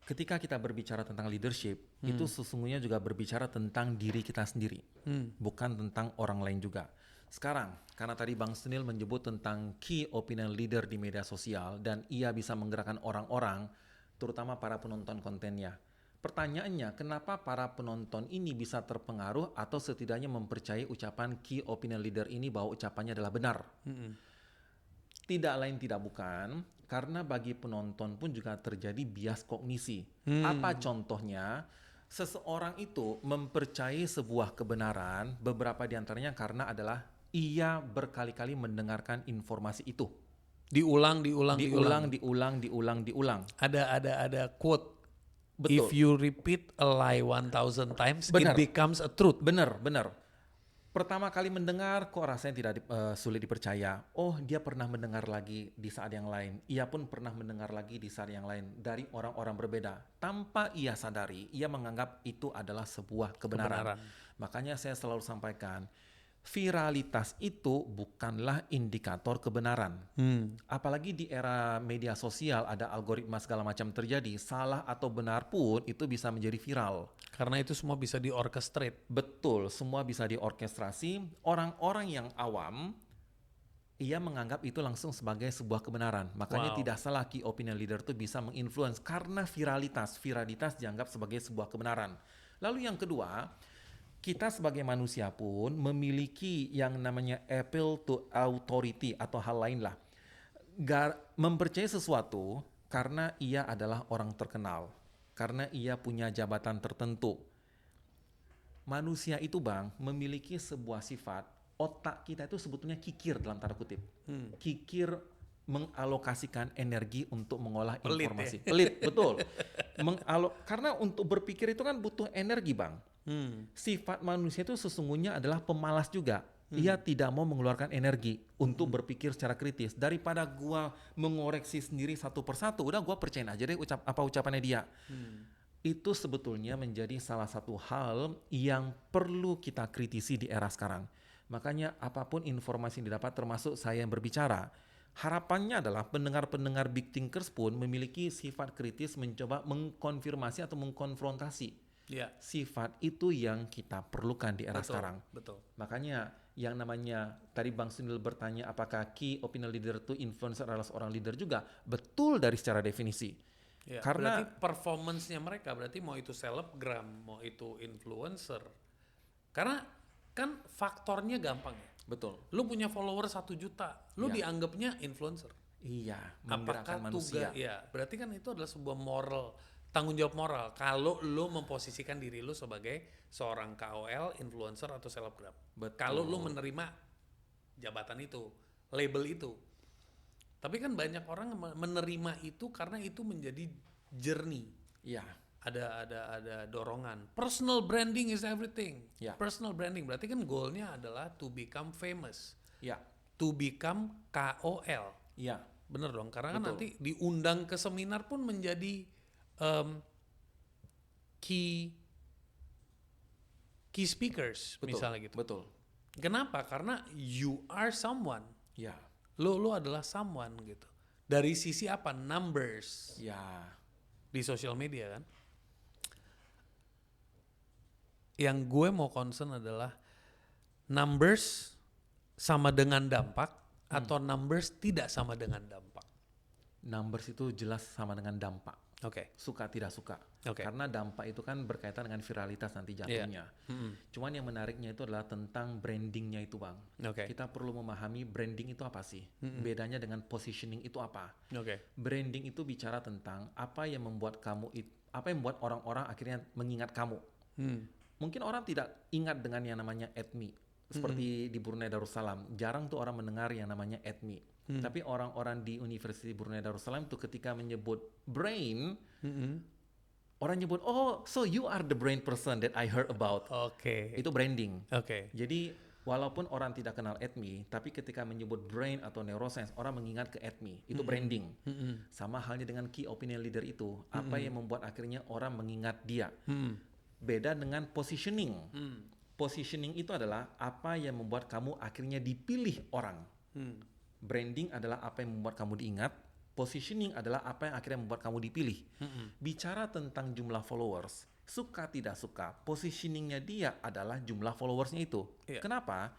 ketika kita berbicara tentang leadership, itu sesungguhnya juga berbicara tentang diri kita sendiri, bukan tentang orang lain juga. Sekarang, karena tadi Bang Sunil menyebut tentang key opinion leader di media sosial dan ia bisa menggerakkan orang-orang, terutama para penonton kontennya. Pertanyaannya, kenapa para penonton ini bisa terpengaruh atau setidaknya mempercayai ucapan key opinion leader ini bahwa ucapannya adalah benar? Tidak lain tidak bukan, karena bagi penonton pun juga terjadi bias kognisi. Apa contohnya? Seseorang itu mempercayai sebuah kebenaran, beberapa diantaranya karena adalah ia berkali-kali mendengarkan informasi itu. Diulang. Diulang. Ada quote. Betul. If you repeat a lie 1,000 times, Benar. it becomes a truth. Benar. Pertama kali mendengar kok rasanya tidak sulit dipercaya. Oh, dia pernah mendengar lagi di saat yang lain. Ia pun pernah mendengar lagi di saat yang lain dari orang-orang berbeda. Tanpa ia sadari, ia menganggap itu adalah sebuah kebenaran. Makanya saya selalu sampaikan, viralitas itu bukanlah indikator kebenaran. Apalagi di era media sosial ada algoritma segala macam terjadi, salah atau benar pun itu bisa menjadi viral. Karena itu semua bisa di-orchestrate. Betul, semua bisa diorkestrasi. Orang-orang yang awam, ia menganggap itu langsung sebagai sebuah kebenaran. Makanya tidak salah key opinion leader itu bisa menginfluence karena viralitas. Viralitas dianggap sebagai sebuah kebenaran. Lalu yang kedua, kita sebagai manusia pun memiliki yang namanya appeal to authority atau hal lain lah. Mempercayai sesuatu karena ia adalah orang terkenal. Karena ia punya jabatan tertentu. Manusia itu Bang memiliki sebuah sifat, otak kita itu sebetulnya kikir dalam tanda kutip. Kikir mengalokasikan energi untuk mengolah Pelit informasi. Pelit, betul. Karena untuk berpikir itu kan butuh energi, Bang. Sifat manusia itu sesungguhnya adalah pemalas juga. Ia tidak mau mengeluarkan energi untuk berpikir secara kritis. Daripada gua mengoreksi sendiri satu persatu, udah gua percayain aja deh ucapannya dia. Itu sebetulnya menjadi salah satu hal yang perlu kita kritisi di era sekarang. Makanya apapun informasi yang didapat, termasuk saya yang berbicara, harapannya adalah pendengar-pendengar Big Thinkers pun memiliki sifat kritis, mencoba mengkonfirmasi atau mengkonfrontasi. Ya, Sifat itu yang kita perlukan di era betul, sekarang. betul. Makanya yang namanya, tadi Bang Sunil bertanya apakah key opinion leader itu influencer adalah seorang leader juga. Betul dari secara definisi. Ya, Karena berarti performance-nya mereka, berarti mau itu selebgram, mau itu influencer. Karena kan faktornya gampang ya. betul. Lu punya follower 1 juta, lu Ya. dianggapnya influencer. Iya, Apakah menggerakkan manusia. ya, berarti kan itu adalah sebuah moral, tanggung jawab moral. Kalau lu memposisikan diri lu sebagai seorang KOL, influencer atau selebgram. Betul. Kalau lu menerima jabatan itu, label itu. Tapi kan banyak orang menerima itu karena itu menjadi journey. Iya, Ada dorongan. Personal branding is everything. Ya. Personal branding berarti kan goalnya adalah to become famous, iya, to become KOL. iya. Bener dong, karena kan Betul. nanti diundang ke seminar pun menjadi key speakers Betul. misalnya gitu. Betul. Kenapa? Karena you are someone. Iya, Lu adalah someone gitu. Dari sisi apa? Numbers iya. di sosial media kan. Yang gue mau concern adalah numbers sama dengan dampak atau numbers tidak sama dengan dampak. Numbers itu jelas sama dengan dampak. Oke. Suka tidak suka. Oke. Karena dampak itu kan berkaitan dengan viralitas nanti jatuhnya. Cuman yang menariknya itu adalah tentang brandingnya itu, Bang. Oke. Kita perlu memahami branding itu apa sih? Bedanya dengan positioning itu apa? Oke. Branding itu bicara tentang apa yang membuat apa yang membuat orang-orang akhirnya mengingat kamu. Mungkin orang tidak ingat dengan yang namanya ethnic. Seperti di Brunei Darussalam, jarang tuh orang mendengar yang namanya ethnic. Tapi orang-orang di University Brunei Darussalam itu ketika menyebut brain, orang nyebut, oh, so you are the brain person that I heard about. Oke. Itu branding. Oke. Jadi walaupun orang tidak kenal ethnic, tapi ketika menyebut brain atau neuroscience, orang mengingat ke ethnic. Itu branding. Sama halnya dengan key opinion leader itu, apa yang membuat akhirnya orang mengingat dia. Beda dengan positioning. Positioning itu adalah apa yang membuat kamu akhirnya dipilih orang. Branding adalah apa yang membuat kamu diingat. Positioning adalah apa yang akhirnya membuat kamu dipilih. Bicara tentang jumlah followers, suka tidak suka, positioningnya dia adalah jumlah followersnya itu. Iya. Kenapa?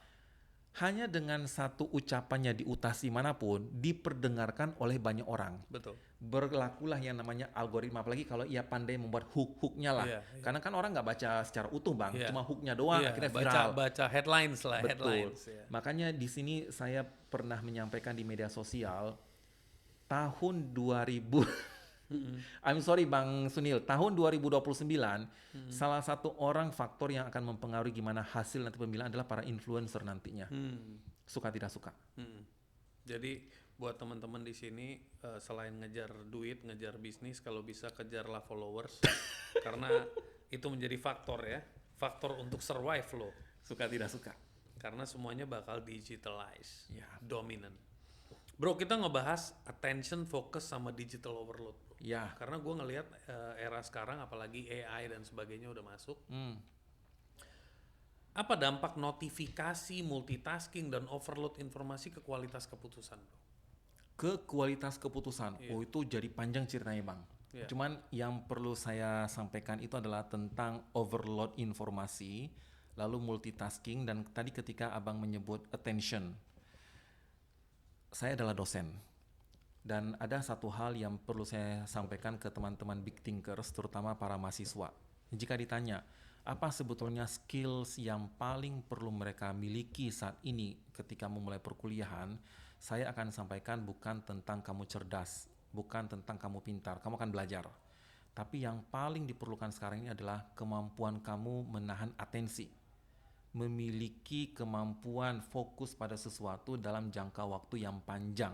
Hanya dengan satu ucapannya di utasi manapun diperdengarkan oleh banyak orang. Betul. Berlakulah yang namanya algoritma, apalagi kalau ia pandai membuat hook-hooknya lah. Iya. Karena kan orang nggak baca secara utuh, Bang, Iya. cuma hooknya doang Iya, akhirnya viral. baca headlines lah, Betul. headlines. Ya. Makanya di sini saya pernah menyampaikan di media sosial tahun 2000 I'm sorry Bang Sunil, tahun 2029 salah satu orang faktor yang akan mempengaruhi gimana hasil nanti pemilihan adalah para influencer nantinya. Suka tidak suka. Jadi buat teman-teman di sini selain ngejar duit, ngejar bisnis, kalau bisa kejarlah followers karena itu menjadi faktor ya, faktor untuk survive lo. Suka tidak suka. Karena semuanya bakal digitalize, Ya. dominant. Bro, kita ngebahas attention, focus sama digital overload. Bro. Ya. Karena gue ngelihat era sekarang apalagi AI dan sebagainya udah masuk. Apa dampak notifikasi, multitasking, dan overload informasi ke kualitas keputusan, bro? Ke kualitas keputusan. Oh, itu jadi panjang ceritanya, Bang. Iya. Cuman yang perlu saya sampaikan itu adalah tentang overload informasi, lalu multitasking, dan tadi ketika Abang menyebut attention. Saya adalah dosen. Dan ada satu hal yang perlu saya sampaikan ke teman-teman big thinkers, terutama para mahasiswa. Jika ditanya, apa sebetulnya skills yang paling perlu mereka miliki saat ini ketika memulai perkuliahan, saya akan sampaikan bukan tentang kamu cerdas, bukan tentang kamu pintar, kamu akan belajar. Tapi yang paling diperlukan sekarang ini adalah kemampuan kamu menahan atensi, memiliki kemampuan fokus pada sesuatu dalam jangka waktu yang panjang.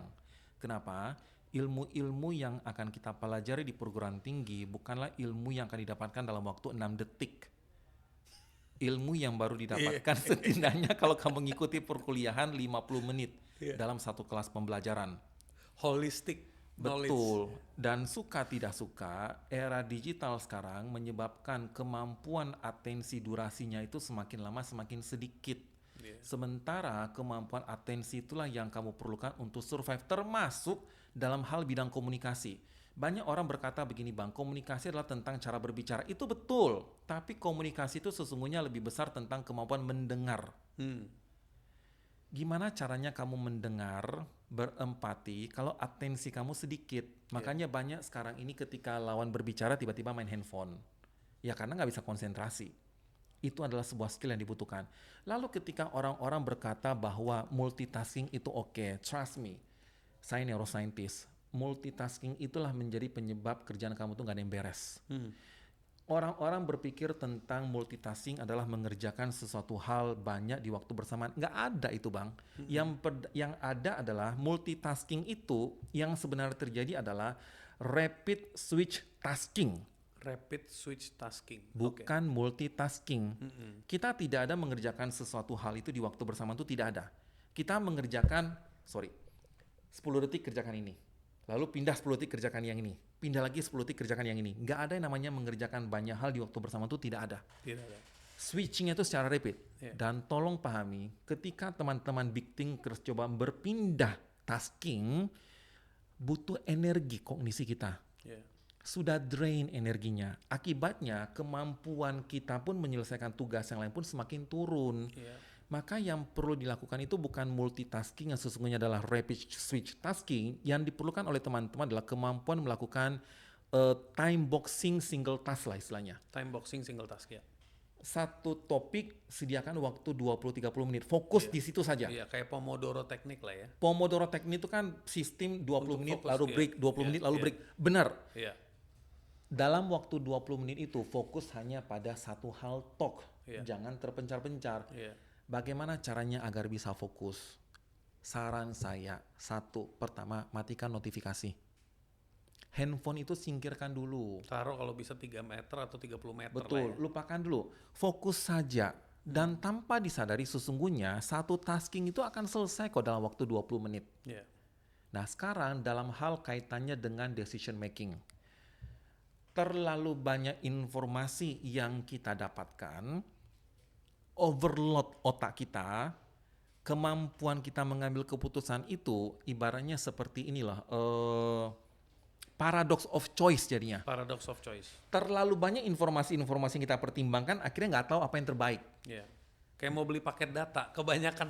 Kenapa? Ilmu-ilmu yang akan kita pelajari di perguruan tinggi bukanlah ilmu yang akan didapatkan dalam waktu 6 detik. Ilmu yang baru didapatkan setidaknya kalau kamu mengikuti perkuliahan 50 menit dalam satu kelas pembelajaran. Holistic knowledge. Betul. Dan suka tidak suka, era digital sekarang menyebabkan kemampuan atensi durasinya itu semakin lama semakin sedikit. Sementara kemampuan atensi itulah yang kamu perlukan untuk survive, termasuk dalam hal bidang komunikasi. Banyak orang berkata begini Bang, komunikasi adalah tentang cara berbicara. Itu betul, tapi komunikasi itu sesungguhnya lebih besar tentang kemampuan mendengar. Gimana caranya kamu mendengar, berempati kalau atensi kamu sedikit. Makanya banyak sekarang ini ketika lawan berbicara tiba-tiba main handphone. Ya karena nggak bisa konsentrasi. Itu adalah sebuah skill yang dibutuhkan. Lalu ketika orang-orang berkata bahwa multitasking itu oke, trust me, saya neuroscientist, multitasking itulah menjadi penyebab kerjaan kamu tuh nggak ada yang beres. Orang-orang berpikir tentang multitasking adalah mengerjakan sesuatu hal banyak di waktu bersamaan. Nggak ada itu Bang. Yang ada adalah multitasking itu yang sebenarnya terjadi adalah rapid switch tasking. Rapid switch tasking. Bukan multitasking. Kita tidak ada mengerjakan sesuatu hal itu di waktu bersamaan itu tidak ada. Kita mengerjakan, 10 detik kerjakan ini. Lalu pindah 10 detik kerjakan yang ini. Pindah lagi 10 detik kerjakan yang ini. Nggak ada yang namanya mengerjakan banyak hal di waktu bersamaan itu tidak ada. Tidak ada. Switching itu secara rapid. Dan tolong pahami, ketika teman-teman big thinkers coba berpindah tasking, butuh energi kognisi kita. Sudah drain energinya. Akibatnya kemampuan kita pun menyelesaikan tugas yang lain pun semakin turun. Maka yang perlu dilakukan itu bukan multitasking yang sesungguhnya adalah rapid switch tasking. Yang diperlukan oleh teman-teman adalah kemampuan melakukan time boxing single task lah istilahnya. Time boxing single task ya. Satu topik sediakan waktu 20-30 menit. Fokus di situ saja. Iya, kayak Pomodoro teknik lah ya. Pomodoro teknik itu kan sistem 20 Untuk menit fokus, lalu break, 20 menit lalu break. Benar. Iya. Dalam waktu 20 menit itu fokus hanya pada satu hal talk. Jangan terpencar-pencar. Bagaimana caranya agar bisa fokus? Saran saya, pertama matikan notifikasi. Handphone itu singkirkan dulu. Taruh kalau bisa 3 meter atau 30 meter Betul, lah ya. lupakan dulu. Fokus saja. Dan tanpa disadari sesungguhnya satu tasking itu akan selesai kok dalam waktu 20 menit. Nah sekarang dalam hal kaitannya dengan decision making. Terlalu banyak informasi yang kita dapatkan, overload otak kita, kemampuan kita mengambil keputusan itu ibaratnya seperti inilah, paradox of choice jadinya. Paradox of choice. Terlalu banyak informasi-informasi yang kita pertimbangkan, akhirnya nggak tahu apa yang terbaik. Kayak mau beli paket data, kebanyakan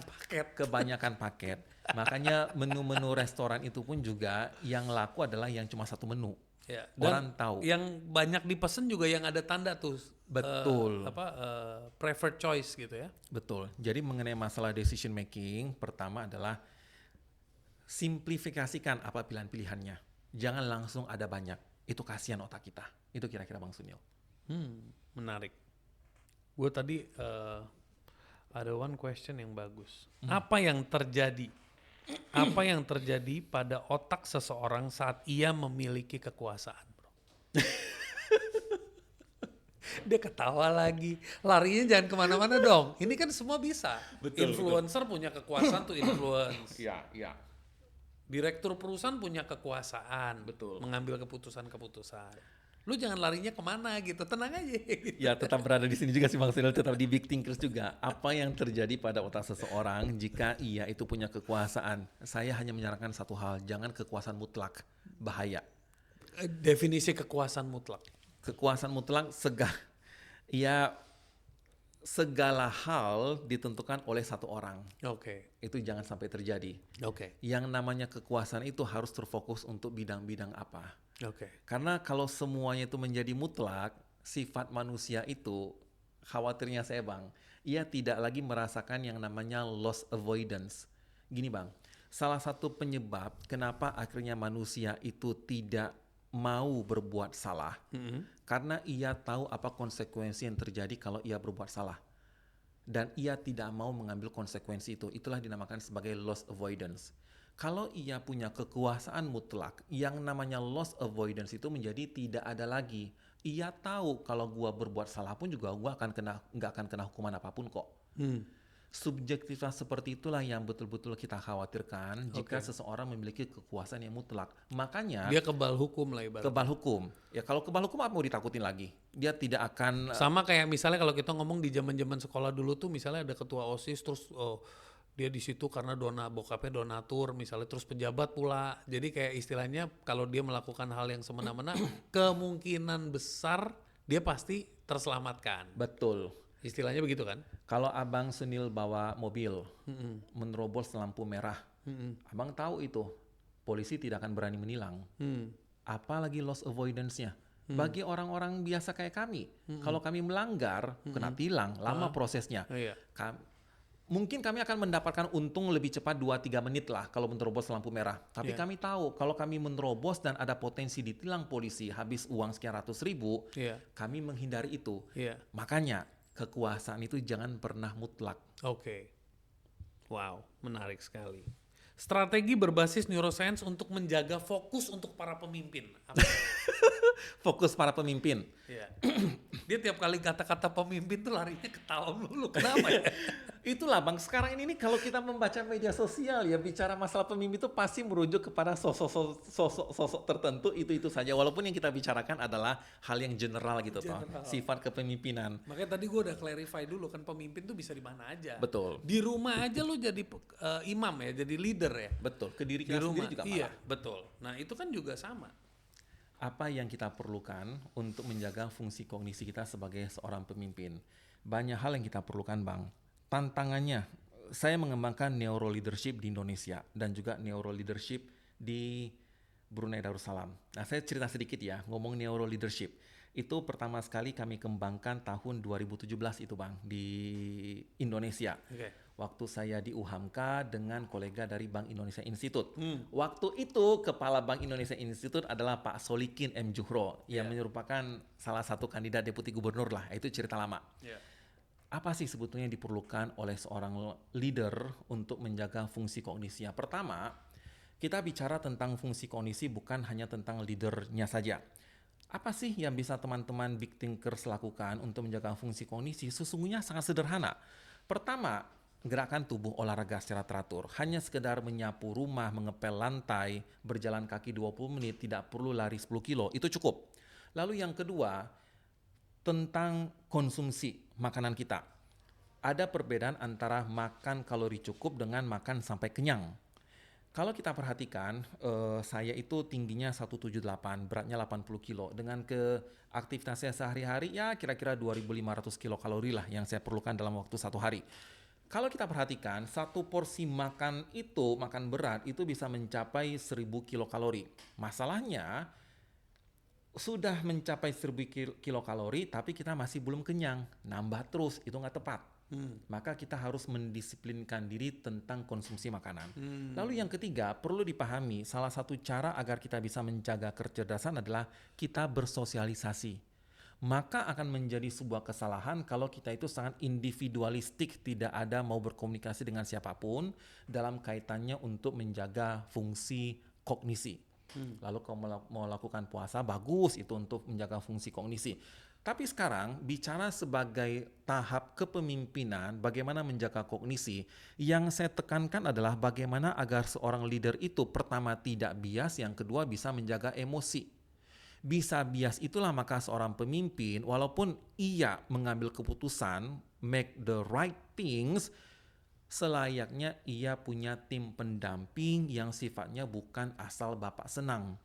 paket. Makanya menu-menu restoran itu pun juga yang laku adalah yang cuma satu menu. Dan orang tahu. Yang banyak dipesen juga yang ada tanda tuh. Betul. Preferred choice gitu ya. Betul. Jadi mengenai masalah decision making, pertama adalah simplifikasikan apa pilihan-pilihannya. Jangan langsung ada banyak. Itu kasihan otak kita. Itu kira-kira Bang Sunil. Menarik. Gue tadi ada one question yang bagus. Apa yang terjadi? Apa yang terjadi pada otak seseorang saat ia memiliki kekuasaan, bro? Dia ketawa lagi. Larinya jangan kemana-mana dong. Ini kan semua bisa. Influencer punya kekuasaan tuh influence. Iya. Direktur perusahaan punya kekuasaan. Mengambil keputusan-keputusan. Lu jangan larinya kemana gitu, tenang aja. Ya tetap berada di sini juga sih Bang Sunil, tetap di Big Thinkers juga. Apa yang terjadi pada otak seseorang jika ia itu punya kekuasaan? Saya hanya menyarankan satu hal, jangan kekuasaan mutlak, bahaya. Definisi kekuasaan mutlak. Kekuasaan mutlak segala hal ditentukan oleh satu orang. Itu jangan sampai terjadi. Yang namanya kekuasaan itu harus terfokus untuk bidang-bidang apa. Karena kalau semuanya itu menjadi mutlak, sifat manusia itu, khawatirnya saya Bang, ia tidak lagi merasakan yang namanya loss avoidance. Gini Bang, salah satu penyebab kenapa akhirnya manusia itu tidak mau berbuat salah, karena ia tahu apa konsekuensi yang terjadi kalau ia berbuat salah. Dan ia tidak mau mengambil konsekuensi itu. Itulah dinamakan sebagai loss avoidance. Kalau ia punya kekuasaan mutlak, yang namanya loss avoidance itu menjadi tidak ada lagi. Ia tahu kalau gua berbuat salah pun juga gua nggak akan kena hukuman apapun kok. Subjektivitas seperti itulah yang betul-betul kita khawatirkan jika seseorang memiliki kekuasaan yang mutlak. Makanya Dia kebal hukum lah ibaratnya. kebal hukum. Ya kalau kebal hukum apa mau ditakutin lagi? Dia tidak akan Sama kayak misalnya kalau kita ngomong di zaman-zaman sekolah dulu tuh misalnya ada ketua OSIS terus dia di situ karena bokapnya donatur misalnya terus pejabat pula. Jadi kayak istilahnya kalau dia melakukan hal yang semena-mena kemungkinan besar dia pasti terselamatkan. betul. Istilahnya begitu kan? Kalau Abang Sunil bawa mobil, menerobos lampu merah, Abang tahu itu, polisi tidak akan berani menilang. Apalagi loss avoidance-nya. Bagi orang-orang biasa kayak kami, kalau kami melanggar, kena tilang, lama prosesnya. Iya. Mungkin kami akan mendapatkan untung lebih cepat 2-3 menit lah kalau menerobos lampu merah. Tapi kami tahu kalau kami menerobos dan ada potensi ditilang polisi habis uang sekian ratus ribu, kami menghindari itu. Makanya kekuasaan itu jangan pernah mutlak. Oke. Wow, menarik sekali. Strategi berbasis neuroscience untuk menjaga fokus untuk para pemimpin. Fokus para pemimpin. Iya. Dia tiap kali kata-kata pemimpin tuh larinya ke Talem dulu. Kenapa ya? Itulah Bang, sekarang ini kalau kita membaca media sosial ya bicara masalah pemimpin itu pasti merujuk kepada sosok tertentu itu saja. Walaupun yang kita bicarakan adalah hal yang general gitu toh, sifat kepemimpinan. Makanya tadi gue udah clarify dulu kan pemimpin tuh bisa di mana aja. Betul. Di rumah aja lu jadi imam ya, jadi leader ya. Betul. Ke diri Di kita rumah sendiri juga iya, malah. betul. Nah, itu kan juga sama. Apa yang kita perlukan untuk menjaga fungsi kognisi kita sebagai seorang pemimpin? Banyak hal yang kita perlukan, Bang. Tantangannya, saya mengembangkan neuro leadership di Indonesia dan juga neuro leadership di Brunei Darussalam. Nah, saya cerita sedikit ya, ngomong neuro leadership. Itu pertama sekali kami kembangkan tahun 2017 itu, Bang, di Indonesia. Waktu saya di UHAMKA dengan kolega dari Bank Indonesia Institute. Waktu itu kepala Bank Indonesia Institute adalah Pak Solikin M. Juhro yang merupakan salah satu kandidat deputi gubernur lah. Itu cerita lama. Apa sih sebetulnya yang diperlukan oleh seorang leader untuk menjaga fungsi kognisi? Pertama, kita bicara tentang fungsi kognisi bukan hanya tentang leadernya saja. Apa sih yang bisa teman-teman big thinkers lakukan untuk menjaga fungsi kognisi? Sesungguhnya sangat sederhana. Pertama, gerakan tubuh olahraga secara teratur. Hanya sekedar menyapu rumah, mengepel lantai, berjalan kaki 20 menit, tidak perlu lari 10 kilo, itu cukup. Lalu yang kedua, tentang konsumsi makanan kita. Ada perbedaan antara makan kalori cukup dengan makan sampai kenyang. Kalau kita perhatikan, saya itu tingginya 178, beratnya 80 kilo. Dengan aktivitas saya sehari-hari, ya kira-kira 2.500 kilokalori lah yang saya perlukan dalam waktu satu hari. Kalau kita perhatikan, satu porsi makan berat itu bisa mencapai 1.000 kilokalori. Masalahnya, sudah mencapai 1.000 kilokalori, tapi kita masih belum kenyang. Nambah terus, itu nggak tepat. Maka kita harus mendisiplinkan diri tentang konsumsi makanan. Lalu yang ketiga, perlu dipahami salah satu cara agar kita bisa menjaga kecerdasan adalah kita bersosialisasi. Maka akan menjadi sebuah kesalahan kalau kita itu sangat individualistik, tidak ada mau berkomunikasi dengan siapapun dalam kaitannya untuk menjaga fungsi kognisi. Lalu kalau mau lakukan puasa, bagus itu untuk menjaga fungsi kognisi. Tapi sekarang bicara sebagai tahap kepemimpinan, bagaimana menjaga kognisi, yang saya tekankan adalah bagaimana agar seorang leader itu pertama tidak bias, yang kedua bisa menjaga emosi. Bisa bias itulah maka seorang pemimpin walaupun ia mengambil keputusan, make the right things, selayaknya ia punya tim pendamping yang sifatnya bukan asal bapak senang.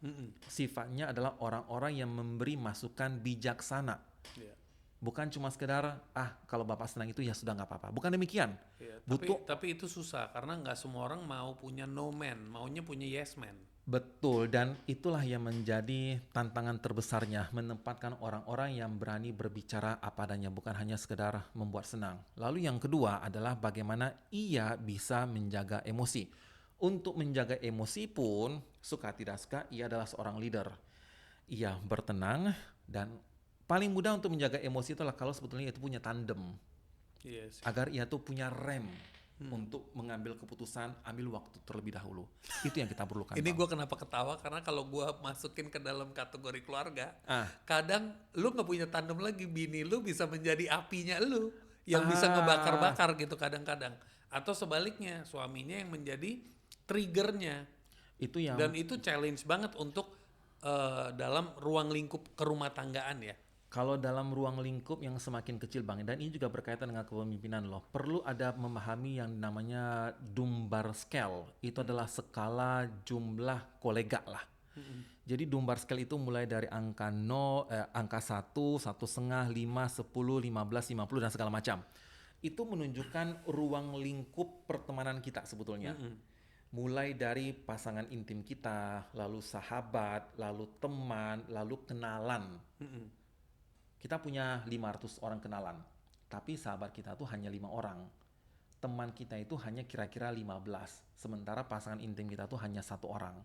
Sifatnya adalah orang-orang yang memberi masukan bijaksana. Bukan cuma sekedar, kalau bapak senang itu ya sudah nggak apa-apa. Bukan demikian. Tapi itu susah karena nggak semua orang mau punya no man, maunya punya yes man. Betul, dan itulah yang menjadi tantangan terbesarnya, menempatkan orang-orang yang berani berbicara apa adanya, bukan hanya sekedar membuat senang. Lalu yang kedua adalah bagaimana ia bisa menjaga emosi. Untuk menjaga emosi pun, suka tidak suka, ia adalah seorang leader. Ia bertenang, dan paling mudah untuk menjaga emosi itulah kalau sebetulnya itu punya tandem. Agar ia tuh punya rem. untuk mengambil keputusan, ambil waktu terlebih dahulu. Itu yang kita perlukan. Ini Bang. gue kenapa ketawa karena kalau gue masukin ke dalam kategori keluarga, Ah. kadang lu nggak punya tandem lagi, bini lu bisa menjadi apinya lu yang bisa ngebakar-bakar gitu kadang-kadang, atau sebaliknya suaminya yang menjadi triggernya. Itu yang Dan itu challenge banget untuk dalam ruang lingkup kerumah tanggaan ya. kalau dalam ruang lingkup yang semakin kecil Bang, dan ini juga berkaitan dengan kepemimpinan loh, perlu ada memahami yang namanya Dunbar Scale. Itu adalah skala jumlah kolega lah. Jadi Dunbar Scale itu mulai dari angka 1, 1,5, 5, 10, 15, 50 dan segala macam. Itu menunjukkan ruang lingkup pertemanan kita sebetulnya. Mulai dari pasangan intim kita, lalu sahabat, lalu teman, lalu kenalan. Kita punya 500 orang kenalan, tapi sahabat kita tuh hanya 5 orang. Teman kita itu hanya kira-kira 15, sementara pasangan intim kita tuh hanya 1 orang.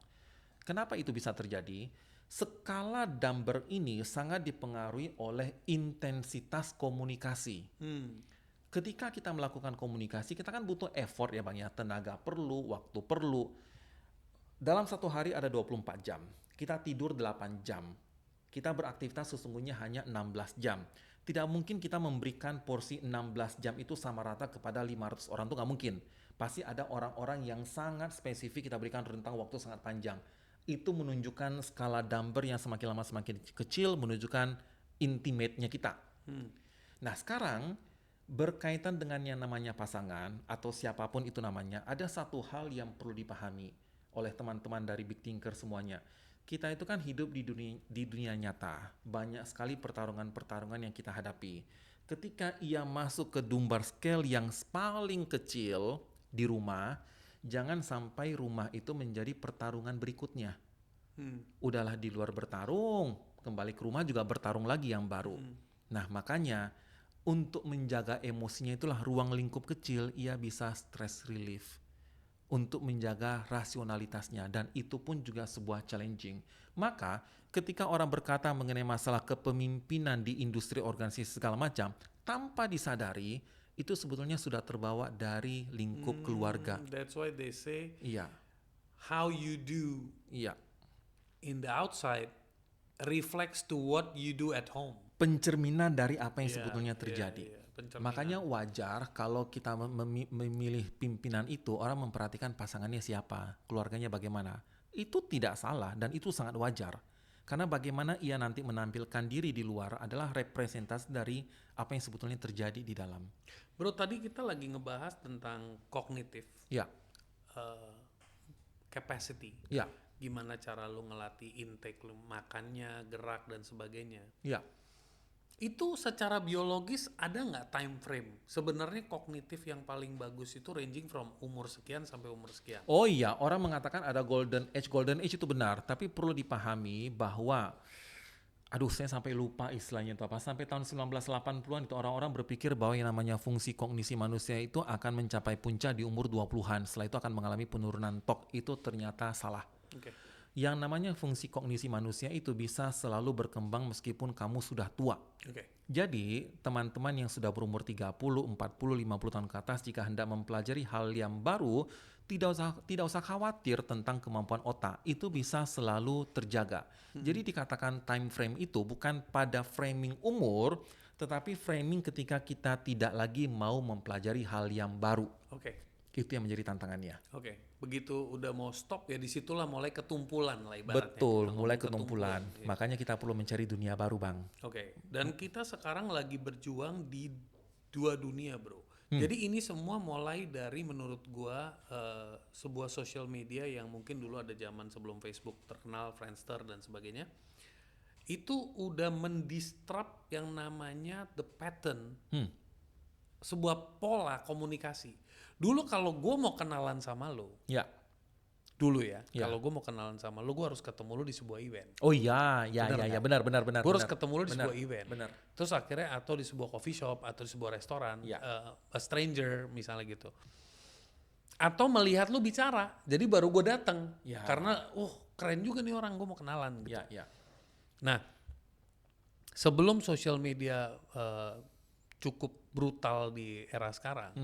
Kenapa itu bisa terjadi? Skala Dunbar ini sangat dipengaruhi oleh intensitas komunikasi. Ketika kita melakukan komunikasi, kita kan butuh effort ya Bang ya, tenaga perlu, waktu perlu. Dalam satu hari ada 24 jam, kita tidur 8 jam. Kita beraktivitas sesungguhnya hanya 16 jam. Tidak mungkin kita memberikan porsi 16 jam itu sama rata kepada 500 orang, itu nggak mungkin. Pasti ada orang-orang yang sangat spesifik kita berikan rentang waktu sangat panjang. Itu menunjukkan skala Dunbar yang semakin lama semakin kecil, menunjukkan intimate-nya kita. Nah sekarang berkaitan dengan yang namanya pasangan atau siapapun itu namanya, ada satu hal yang perlu dipahami oleh teman-teman dari Big Thinker semuanya. Kita itu kan hidup di dunia nyata. Banyak sekali pertarungan-pertarungan yang kita hadapi. Ketika ia masuk ke Dunbar Scale yang paling kecil di rumah, jangan sampai rumah itu menjadi pertarungan berikutnya. Udahlah di luar bertarung, kembali ke rumah juga bertarung lagi yang baru. Nah makanya untuk menjaga emosinya itulah ruang lingkup kecil, ia bisa stress relief. Untuk menjaga rasionalitasnya, dan itu pun juga sebuah challenging. Maka ketika orang berkata mengenai masalah kepemimpinan di industri organisasi segala macam, tanpa disadari itu sebetulnya sudah terbawa dari lingkup keluarga. That's why they say Iya, how you do iya. in the outside reflects to what you do at home. Pencerminan dari apa yang sebetulnya terjadi. Pencerminan. Makanya wajar kalau kita memilih pimpinan itu, orang memperhatikan pasangannya siapa, keluarganya bagaimana. Itu tidak salah dan itu sangat wajar. Karena bagaimana ia nanti menampilkan diri di luar adalah representasi dari apa yang sebetulnya terjadi di dalam. Bro, tadi kita lagi ngebahas tentang kognitif. Ya, Capacity. ya, Gimana cara lu ngelatih intake lu, makannya, gerak dan sebagainya. ya. Itu secara biologis ada nggak time frame? Sebenarnya kognitif yang paling bagus itu ranging from umur sekian sampai umur sekian. Oh iya, orang mengatakan ada golden age. Golden age itu benar, tapi perlu dipahami bahwa saya sampai lupa istilahnya itu apa. Sampai tahun 1980-an itu orang-orang berpikir bahwa yang namanya fungsi kognisi manusia itu akan mencapai puncak di umur 20-an. Setelah itu akan mengalami penurunan TOK. Itu ternyata salah. Okay. Yang namanya fungsi kognisi manusia itu bisa selalu berkembang meskipun kamu sudah tua. Okay. Jadi, teman-teman yang sudah berumur 30, 40, 50 tahun ke atas jika hendak mempelajari hal yang baru, tidak usah khawatir tentang kemampuan otak. Itu bisa selalu terjaga. Jadi dikatakan time frame itu bukan pada framing umur, tetapi framing ketika kita tidak lagi mau mempelajari hal yang baru. Oke. Itu yang menjadi tantangannya. Oke. Begitu udah mau stop ya disitulah mulai ketumpulan lah ibaratnya. Betul, mulai ketumpulan. Iya. Makanya kita perlu mencari dunia baru, Bang. Oke. Dan kita sekarang lagi berjuang di dua dunia, bro. Jadi ini semua mulai dari menurut gua sebuah social media yang mungkin dulu ada zaman sebelum Facebook terkenal, Friendster dan sebagainya. Itu udah mendistrupt yang namanya the pattern. Sebuah pola komunikasi. Dulu kalau gue mau kenalan sama lo, Ya. dulu ya, kalau gue mau kenalan sama lo, gue harus ketemu lo di sebuah event. Oh iya, benar. Gue harus ketemu lo di sebuah event. Benar. Terus akhirnya atau di sebuah coffee shop atau di sebuah restoran, Ya. A stranger misalnya gitu. Atau melihat lo bicara, jadi baru gue datang. Ya. Karena, keren juga nih orang, gue mau kenalan. Gitu. Ya. Nah, sebelum sosial media cukup brutal di era sekarang,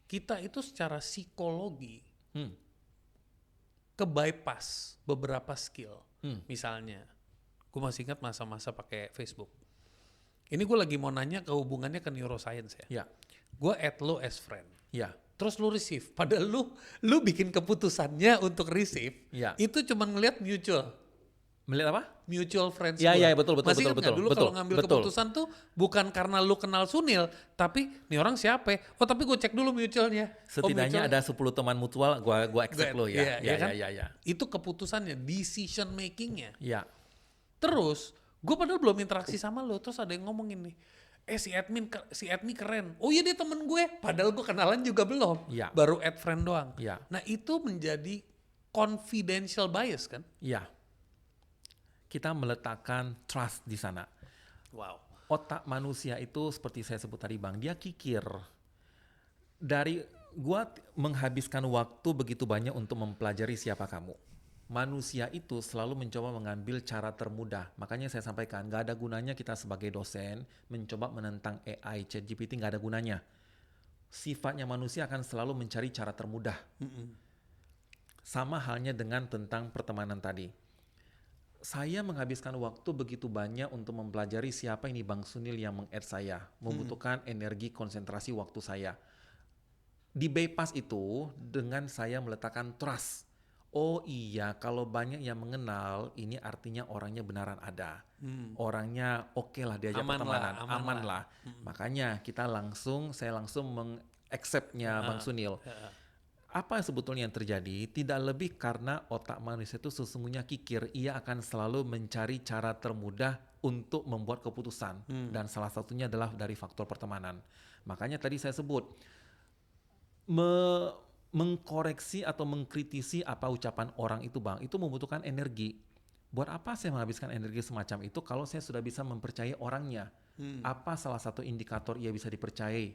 kita itu secara psikologi Hmm. ke-bypass beberapa skill. Hmm. Misalnya, gue masih ingat masa-masa pakai Facebook. Ini gue lagi mau nanya ke hubungannya ke neuroscience ya. Ya, Gue add lo as friend. ya, Terus lu receive. Padahal lu bikin keputusannya untuk receive. ya. Itu cuma ngelihat Melihat apa? mutual friends Ya, gua. ya, betul, betul, Masih betul, ingat nggak betul, dulu betul, kalau ngambil betul. keputusan tuh bukan karena lu kenal Sunil, tapi nih orang siapa? Oh tapi gue cek dulu mutualnya. Setidaknya ada 10 teman mutual, gua accept lo ya. Iya, Ya, kan? ya. Itu keputusannya, decision makingnya. Ya, Terus gue padahal belum interaksi sama lo, terus ada yang ngomongin nih, si admin keren. Oh iya dia temen gue, padahal gue kenalan juga belum. Iya. Baru add friend doang. ya, Nah itu menjadi confidential bias kan? ya. Kita meletakkan trust di sana. Wow. Otak manusia itu seperti saya sebut tadi Bang, dia kikir. Gua menghabiskan waktu begitu banyak untuk mempelajari siapa kamu. Manusia itu selalu mencoba mengambil cara termudah. Makanya saya sampaikan, gak ada gunanya kita sebagai dosen mencoba menentang AI, ChatGPT gak ada gunanya. Sifatnya manusia akan selalu mencari cara termudah. Sama halnya dengan tentang pertemanan tadi. Saya menghabiskan waktu begitu banyak untuk mempelajari siapa ini Bang Sunil yang meng-add saya. Membutuhkan energi konsentrasi waktu saya. Di bypass itu dengan saya meletakkan trust. Oh iya, kalau banyak yang mengenal, ini artinya orangnya benaran ada. Orangnya oke lah diajak Aman pertemanan, lah, aman aman lah. lah. Makanya saya langsung meng-accept-nya Bang Sunil. Apa sebetulnya yang terjadi? Tidak lebih karena otak manusia itu sesungguhnya kikir. Ia akan selalu mencari cara termudah untuk membuat keputusan. Dan salah satunya adalah dari faktor pertemanan. Makanya tadi saya sebut, mengkoreksi atau mengkritisi apa ucapan orang itu Bang, itu membutuhkan energi. Buat apa saya menghabiskan energi semacam itu kalau saya sudah bisa mempercayai orangnya? Apa salah satu indikator ia bisa dipercayai?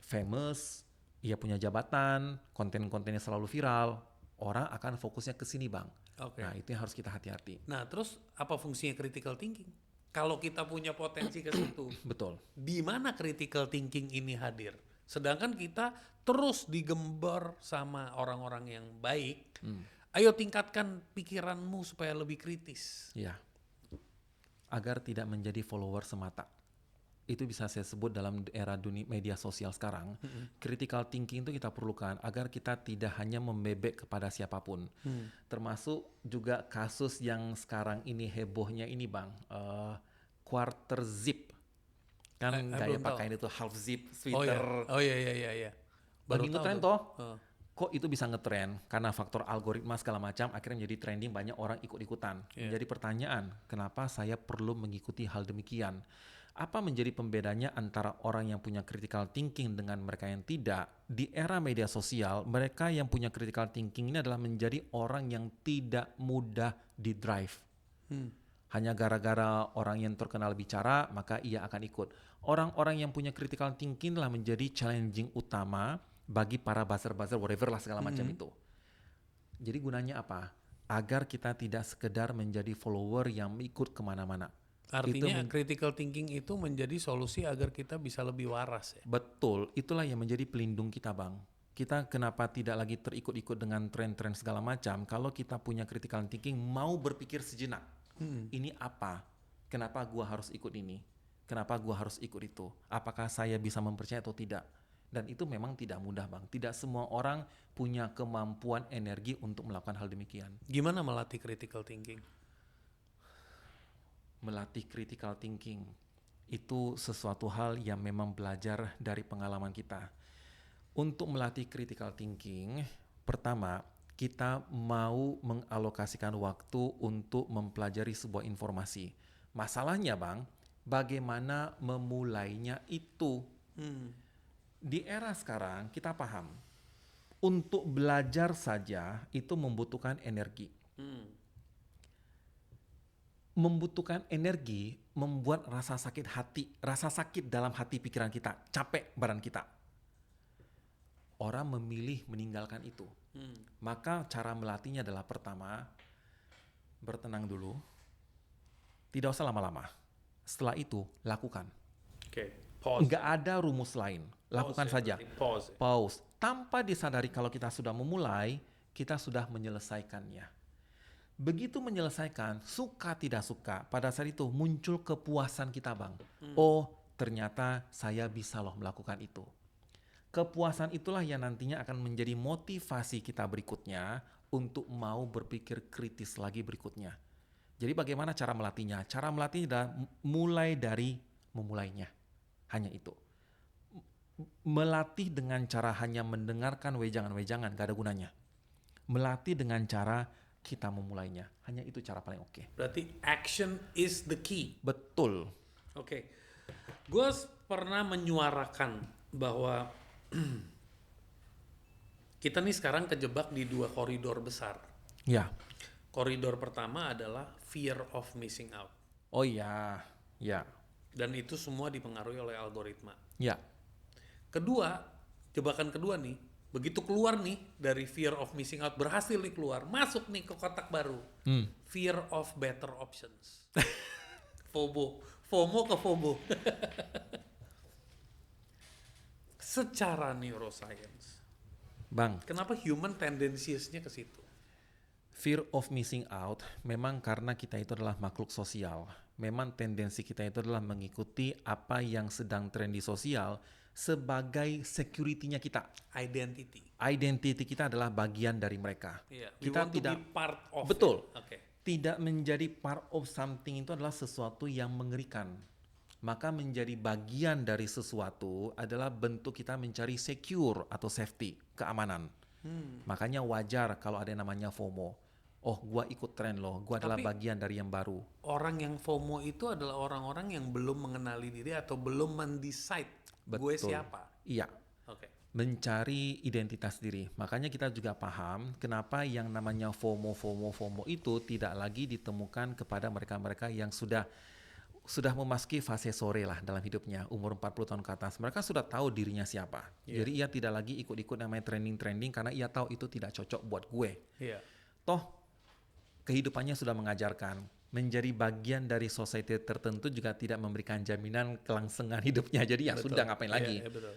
Famous, ia punya jabatan, konten-kontennya selalu viral, orang akan fokusnya ke sini Bang. Oke. Nah itu yang harus kita hati-hati. Nah terus apa fungsinya critical thinking? Kalau kita punya potensi ke situ, Betul. di mana critical thinking ini hadir? Sedangkan kita terus digembar sama orang-orang yang baik. Ayo tingkatkan pikiranmu supaya lebih kritis. Ya, agar tidak menjadi follower semata. Itu bisa saya sebut dalam era dunia media sosial sekarang. Critical thinking itu kita perlukan agar kita tidak hanya membebek kepada siapapun. Termasuk juga kasus yang sekarang ini hebohnya ini Bang, quarter zip. Kan gaya belum pakaian itu half zip, sweater. Oh iya. Lagi tahu ngetren tuh. toh. Kok itu bisa ngetren? Karena faktor algoritma segala macam akhirnya menjadi trending, banyak orang ikut-ikutan. Menjadi pertanyaan, kenapa saya perlu mengikuti hal demikian? Apa menjadi pembedanya antara orang yang punya critical thinking dengan mereka yang tidak? Di era media sosial, mereka yang punya critical thinking ini adalah menjadi orang yang tidak mudah di-drive. Hanya gara-gara orang yang terkenal bicara, maka ia akan ikut. Orang-orang yang punya critical thinking lah menjadi challenging utama bagi para buzzer-buzzer, whatever lah segala macam itu. Jadi gunanya apa? Agar kita tidak sekedar menjadi follower yang ikut kemana-mana. Artinya critical thinking itu menjadi solusi agar kita bisa lebih waras ya. Betul, itulah yang menjadi pelindung kita Bang. Kita kenapa tidak lagi terikut-ikut dengan tren-tren segala macam, kalau kita punya critical thinking, mau berpikir sejenak. Ini apa? Kenapa gua harus ikut ini? Kenapa gua harus ikut itu? Apakah saya bisa mempercayai atau tidak? Dan itu memang tidak mudah Bang. Tidak semua orang punya kemampuan energi untuk melakukan hal demikian. Gimana melatih critical thinking? Melatih critical thinking itu sesuatu hal yang memang belajar dari pengalaman kita. Untuk melatih critical thinking, pertama kita mau mengalokasikan waktu untuk mempelajari sebuah informasi. Masalahnya Bang, bagaimana memulainya itu? Di era sekarang kita paham, untuk belajar saja itu membutuhkan energi. Membutuhkan energi membuat rasa sakit dalam hati pikiran kita, capek badan kita. Orang memilih meninggalkan itu. Maka cara melatihnya adalah pertama, bertenang dulu, tidak usah lama-lama. Setelah itu, lakukan. Oke, pause. Nggak ada rumus lain. Lakukan Pause ya, saja. berarti pause ya. Pause. Tanpa disadari kalau kita sudah memulai, kita sudah menyelesaikannya. Begitu menyelesaikan, suka tidak suka, pada saat itu muncul kepuasan kita, Bang. Oh, ternyata saya bisa loh melakukan itu. Kepuasan itulah yang nantinya akan menjadi motivasi kita berikutnya untuk mau berpikir kritis lagi berikutnya. Jadi bagaimana cara melatihnya? Cara melatihnya adalah mulai dari memulainya. Hanya itu. Melatih dengan cara hanya mendengarkan wejangan-wejangan gak ada gunanya. Melatih dengan cara kita memulainya. Hanya itu cara paling oke. Berarti action is the key. Betul. Oke. Gue pernah menyuarakan bahwa kita nih sekarang kejebak di 2 koridor besar. Ya. Koridor pertama adalah fear of missing out. Oh ya. Ya. Dan itu semua dipengaruhi oleh algoritma. Ya. Kedua, jebakan kedua nih, begitu keluar nih dari fear of missing out, berhasil nih keluar, masuk nih ke kotak baru. Fear of better options. FOMO ke FOMO. Secara neuroscience, Bang, kenapa human tendensiesnya ke situ? fear of missing out memang karena kita itu adalah makhluk sosial. Memang tendensi kita itu adalah mengikuti apa yang sedang tren di sosial sebagai security-nya kita. Identity. Identity kita adalah bagian dari mereka. Yeah. We Kita want tidak to be part of betul. it. Okay. Tidak menjadi part of something itu adalah sesuatu yang mengerikan. Maka menjadi bagian dari sesuatu adalah bentuk kita mencari secure atau safety, keamanan. Makanya wajar kalau ada yang namanya FOMO. Oh, gua ikut tren loh, gua adalah Tapi bagian dari yang baru. orang yang FOMO itu adalah orang-orang yang belum mengenali diri atau belum mendecide gue Betul. siapa. Iya, Oke. mencari identitas diri. Makanya kita juga paham kenapa yang namanya FOMO itu tidak lagi ditemukan kepada mereka-mereka yang sudah memasuki fase sore lah dalam hidupnya, umur 40 tahun ke atas. Mereka sudah tahu dirinya siapa. Iya. Jadi ia tidak lagi ikut-ikut namanya trending karena ia tahu itu tidak cocok buat gue. Iya. Toh kehidupannya sudah mengajarkan menjadi bagian dari society tertentu juga tidak memberikan jaminan kelangsungan hidupnya. Jadi ya Betul. sudah ngapain lagi. Iya, betul.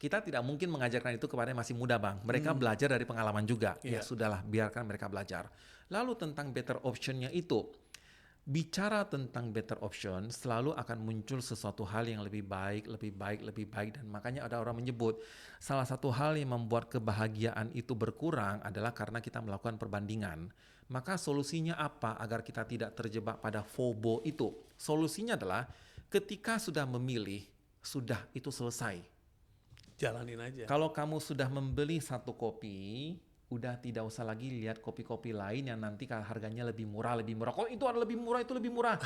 Kita tidak mungkin mengajarkan itu kepada yang masih muda, Bang. Mereka belajar dari pengalaman juga. Iya. Ya sudahlah, biarkan mereka belajar. Lalu tentang better option-nya itu, bicara tentang better option selalu akan muncul sesuatu hal yang lebih baik, dan makanya ada orang menyebut salah satu hal yang membuat kebahagiaan itu berkurang adalah karena kita melakukan perbandingan. Maka solusinya apa agar kita tidak terjebak pada FOMO itu? Solusinya adalah ketika sudah memilih, sudah itu selesai. Jalanin aja. Kalau kamu sudah membeli satu kopi, udah tidak usah lagi lihat kopi-kopi lain yang nanti harganya lebih murah. Kok itu ada lebih murah, itu lebih murah.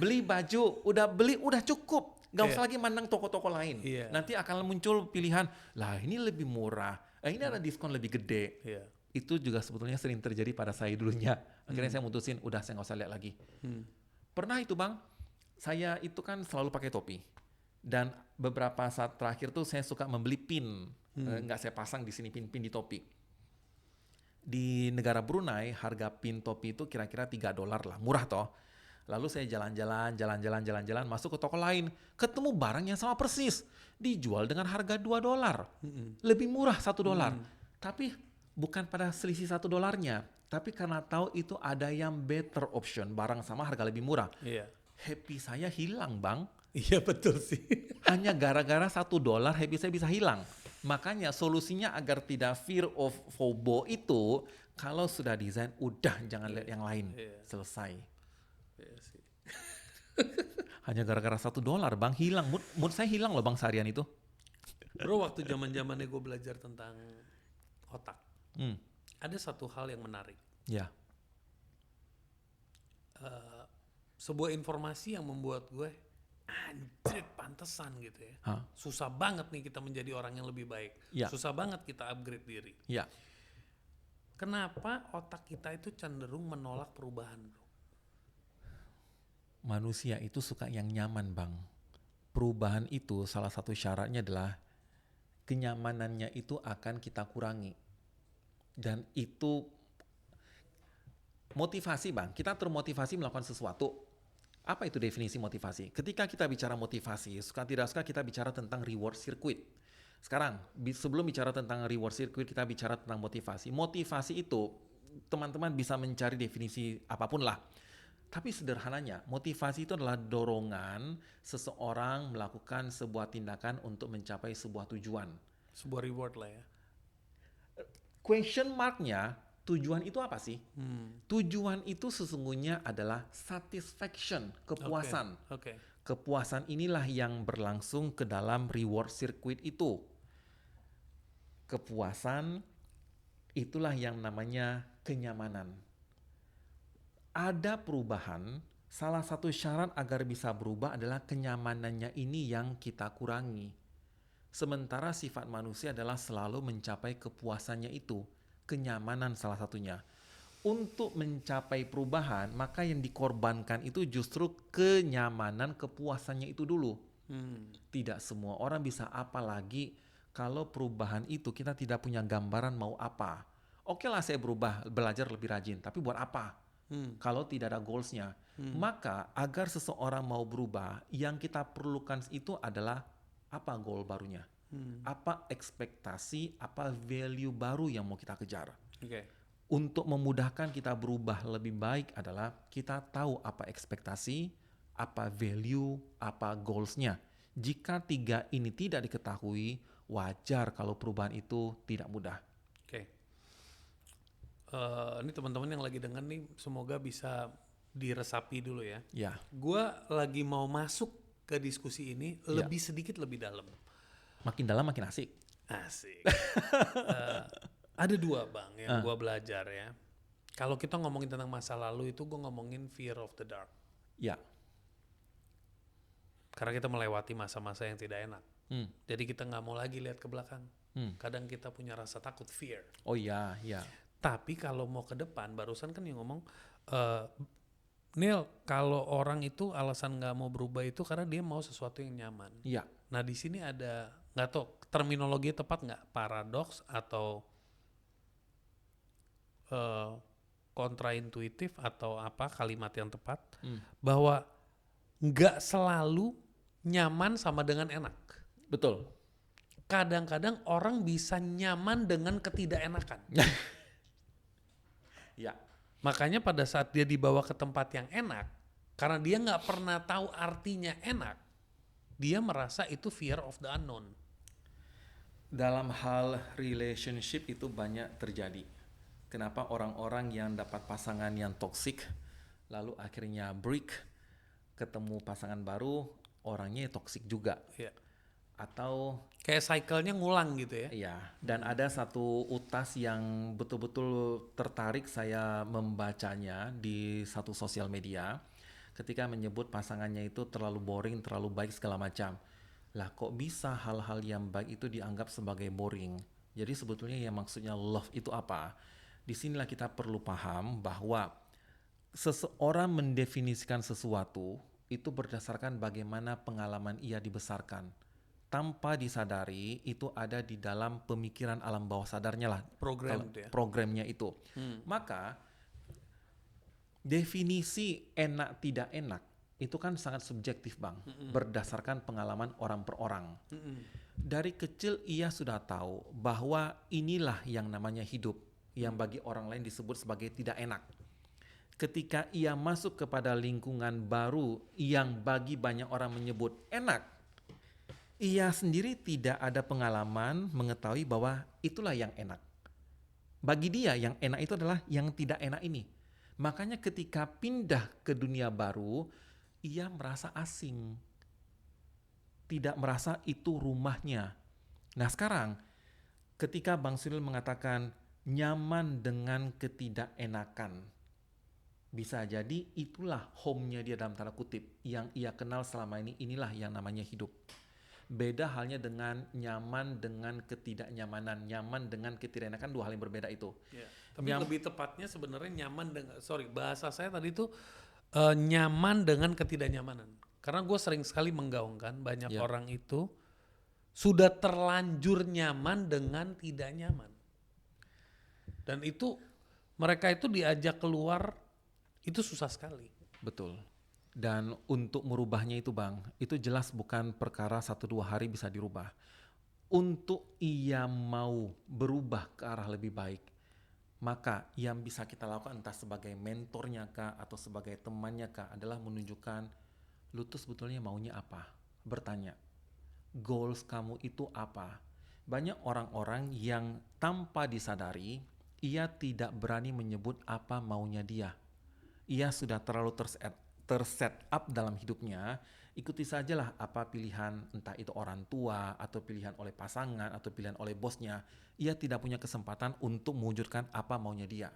Beli baju, udah cukup. Gak usah lagi mandang toko-toko lain. Iya. Nanti akan muncul pilihan, lah ini lebih murah, ini ada diskon lebih gede. Iya. Itu juga sebetulnya sering terjadi pada saya dulunya. Akhirnya saya mutusin, udah saya gak usah lihat lagi. Pernah itu, Bang, saya itu kan selalu pakai topi. Dan beberapa saat terakhir tuh saya suka membeli pin. Nggak saya pasang di sini pin di topi. Di negara Brunei harga pin topi itu kira-kira $3 lah, murah toh. Lalu saya jalan-jalan masuk ke toko lain, ketemu barang yang sama persis, dijual dengan harga $2. Lebih murah $1. Tapi bukan pada selisih $1-nya, tapi karena tahu itu ada yang better option, barang sama harga lebih murah. Iya. Happy saya hilang, Bang. Iya betul sih. Hanya gara-gara $1 happy saya bisa hilang. Makanya solusinya agar tidak fear of FOMO itu, kalau sudah desain udah jangan lihat yang lain. Selesai. Iya sih. Hanya gara-gara $1 Bang hilang. Mood saya hilang loh Bang seharian itu. Bro, waktu zaman-zamannya gue belajar tentang otak, ada satu hal yang menarik. Ya. Sebuah informasi yang membuat gue anjir pantesan gitu ya. Hah? Susah banget nih kita menjadi orang yang lebih baik. Ya. Susah banget kita upgrade diri. Ya. Kenapa otak kita itu cenderung menolak perubahan, bro? Manusia itu suka yang nyaman, Bang. Perubahan itu salah satu syaratnya adalah kenyamanannya itu akan kita kurangi. Dan itu motivasi, Bang. Kita termotivasi melakukan sesuatu. Apa itu definisi motivasi? Ketika kita bicara motivasi, suka tidak suka kita bicara tentang reward circuit. Sekarang, sebelum bicara tentang reward circuit, kita bicara tentang motivasi. Motivasi itu, teman-teman bisa mencari definisi apapun lah. Tapi sederhananya, motivasi itu adalah dorongan seseorang melakukan sebuah tindakan untuk mencapai sebuah tujuan. Sebuah reward lah ya. Question mark-nya, tujuan itu apa sih? Tujuan itu sesungguhnya adalah satisfaction, kepuasan. Oke. Kepuasan inilah yang berlangsung ke dalam reward circuit itu. Kepuasan itulah yang namanya kenyamanan. Ada perubahan, salah satu syarat agar bisa berubah adalah kenyamanannya ini yang kita kurangi. Sementara sifat manusia adalah selalu mencapai kepuasannya itu, kenyamanan salah satunya. Untuk mencapai perubahan, maka yang dikorbankan itu justru kenyamanan, kepuasannya itu dulu. Tidak semua orang bisa, apalagi kalau perubahan itu kita tidak punya gambaran mau apa. Oke lah saya berubah, belajar lebih rajin, tapi buat apa? Kalau tidak ada goals-nya. Maka agar seseorang mau berubah, yang kita perlukan itu adalah apa goal barunya? Apa ekspektasi, apa value baru yang mau kita kejar? Untuk memudahkan kita berubah lebih baik adalah kita tahu apa ekspektasi, apa value, apa goals-nya. Jika tiga ini tidak diketahui, wajar kalau perubahan itu tidak mudah. Ini teman-teman yang lagi dengar nih, semoga bisa diresapi dulu ya. Ya, Gua lagi mau masuk ke diskusi ini lebih sedikit lebih dalam. makin dalam makin asik. Asik. Ada dua bang yang gua belajar ya. Kalau kita ngomongin tentang masa lalu itu gua ngomongin fear of the dark. Ya, Karena kita melewati masa-masa yang tidak enak. Jadi kita nggak mau lagi lihat ke belakang. Kadang kita punya rasa takut, fear. oh ya, ya. Tapi kalau mau ke depan, barusan kan yang ngomong, Neil, kalau orang itu alasan nggak mau berubah itu karena dia mau sesuatu yang nyaman. Ya, Nah di sini ada, nggak tahu terminologi tepat nggak, paradoks atau kontraintuitif atau apa kalimat yang tepat, bahwa nggak selalu nyaman sama dengan enak. betul. Kadang-kadang orang bisa nyaman dengan ketidakenakan. Ya, Makanya pada saat dia dibawa ke tempat yang enak, karena dia nggak pernah tahu artinya enak, dia merasa itu fear of the unknown. dalam hal relationship itu banyak terjadi. Kenapa orang-orang yang dapat pasangan yang toksik, lalu akhirnya break, ketemu pasangan baru, orangnya toksik juga. Ya. Atau Kayak cycle-nya ngulang gitu ya. ya, dan ada satu utas yang betul-betul tertarik saya membacanya di satu sosial media ketika menyebut pasangannya itu terlalu boring, terlalu baik segala macam. Lah kok bisa hal-hal yang baik itu dianggap sebagai boring? Jadi sebetulnya yang maksudnya love itu apa? Disinilah kita perlu paham bahwa seseorang mendefinisikan sesuatu itu berdasarkan bagaimana pengalaman ia dibesarkan. Tanpa disadari itu ada di dalam pemikiran alam bawah sadarnya lah, Program itu ya. programnya itu. Maka definisi enak tidak enak itu kan sangat subjektif bang, berdasarkan pengalaman orang per orang. Dari kecil ia sudah tahu bahwa inilah yang namanya hidup, yang bagi orang lain disebut sebagai tidak enak. Ketika ia masuk kepada lingkungan baru yang bagi banyak orang menyebut enak, ia sendiri tidak ada pengalaman mengetahui bahwa itulah yang enak. Bagi dia yang enak itu adalah yang tidak enak ini. Makanya ketika pindah ke dunia baru, ia merasa asing. Tidak merasa itu rumahnya. Nah sekarang ketika Bang Sunil mengatakan nyaman dengan ketidakenakan, bisa jadi itulah home-nya dia dalam tanda kutip. Yang ia kenal selama ini, inilah yang namanya hidup. Beda halnya dengan nyaman dengan ketidaknyamanan. Nyaman dengan ketidakenakan dua hal yang berbeda itu. Ya. Tapi lebih tepatnya sebenarnya nyaman dengan, bahasa saya tadi itu nyaman dengan ketidaknyamanan. Karena gue sering sekali menggaungkan banyak orang itu sudah terlanjur nyaman dengan tidak nyaman. Dan itu mereka itu diajak keluar itu susah sekali. Betul. Dan untuk merubahnya itu Bang, itu jelas bukan perkara 1-2 hari bisa dirubah. Untuk ia mau berubah ke arah lebih baik, maka yang bisa kita lakukan entah sebagai mentornya kah atau sebagai temannya kah adalah menunjukkan lu tuh sebetulnya maunya apa. Bertanya, goals kamu itu apa? Banyak orang-orang yang tanpa disadari, ia tidak berani menyebut apa maunya dia. Ia sudah terlalu terset up dalam hidupnya, ikuti sajalah apa pilihan, entah itu orang tua, atau pilihan oleh pasangan, atau pilihan oleh bosnya. Ia tidak punya kesempatan untuk mewujudkan apa maunya dia.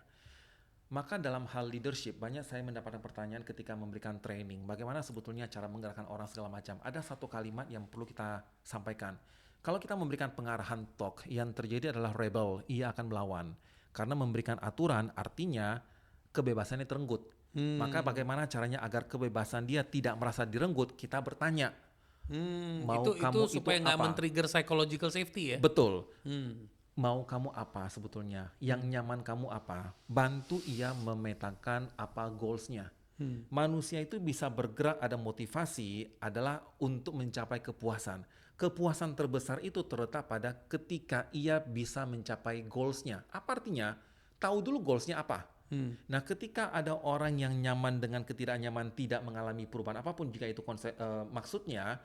Maka dalam hal leadership, banyak saya mendapatkan pertanyaan ketika memberikan training, bagaimana sebetulnya cara menggerakkan orang segala macam. Ada satu kalimat yang perlu kita sampaikan. Kalau kita memberikan pengarahan talk, yang terjadi adalah rebel, ia akan melawan. Karena memberikan aturan artinya kebebasannya terenggut. Maka bagaimana caranya agar kebebasan dia tidak merasa direnggut? Kita bertanya, mau itu kamu supaya itu nggak apa? men-trigger psychological safety ya. Betul. Hmm. Mau kamu apa sebetulnya? Yang nyaman kamu apa? Bantu ia memetakan apa goalsnya. Manusia itu bisa bergerak, ada motivasi adalah untuk mencapai kepuasan. Kepuasan terbesar itu terletak pada ketika ia bisa mencapai goalsnya. Apa artinya? Tahu dulu goalsnya apa. Nah, ketika ada orang yang nyaman dengan ketidaknyaman, tidak mengalami perubahan apapun, jika itu maksudnya,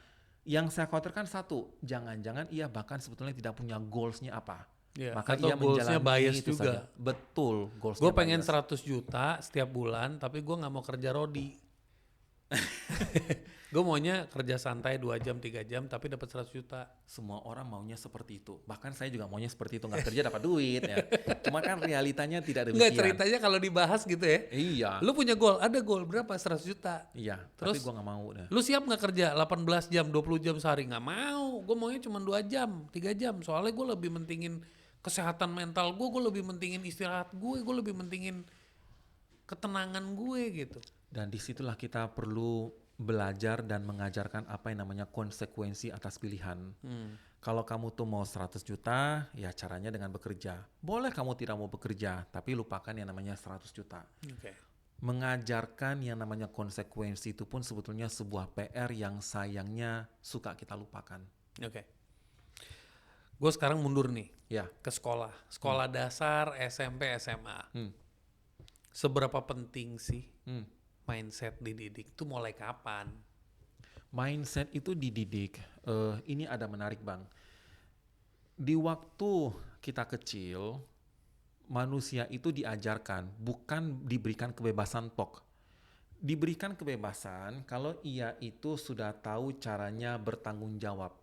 yang saya khawatirkan satu, jangan-jangan ia bahkan sebetulnya tidak punya goalsnya apa. Ya, Maka atau ia goalsnya menjalani bias itu juga. saja. Betul, goalsnya Gue pengen bias. 100 juta setiap bulan, tapi gue nggak mau kerja rodi. Gue maunya kerja santai 2 jam, 3 jam, tapi dapat 100 juta. Semua orang maunya seperti itu. Bahkan saya juga maunya seperti itu, nggak kerja dapat duit ya. Cuma kan realitanya tidak Enggak, demikian. ceritanya kalau dibahas gitu ya. Iya, Lu punya goal, ada goal berapa? 100 juta. iya. Terus Tapi gua nggak mau dah. lu siap nggak kerja 18 jam, 20 jam sehari? Nggak mau. Gue maunya cuma 2 jam, 3 jam. Soalnya gue lebih mentingin kesehatan mental gue lebih mentingin istirahat gue lebih mentingin ketenangan gue gitu. Dan disitulah kita perlu belajar dan mengajarkan apa yang namanya konsekuensi atas pilihan. Kalau kamu tuh mau 100 juta, ya caranya dengan bekerja. Boleh kamu tidak mau bekerja, tapi lupakan yang namanya 100 juta. Oke. Mengajarkan yang namanya konsekuensi itu pun sebetulnya sebuah PR yang sayangnya suka kita lupakan. Oke. Gue sekarang mundur nih Ya, ke sekolah dasar, SMP, SMA. Seberapa penting sih mindset dididik itu mulai kapan? mindset itu dididik. Ini ada menarik Bang. Di waktu kita kecil, manusia itu diajarkan, bukan diberikan kebebasan tok. Diberikan kebebasan kalau ia itu sudah tahu caranya bertanggung jawab.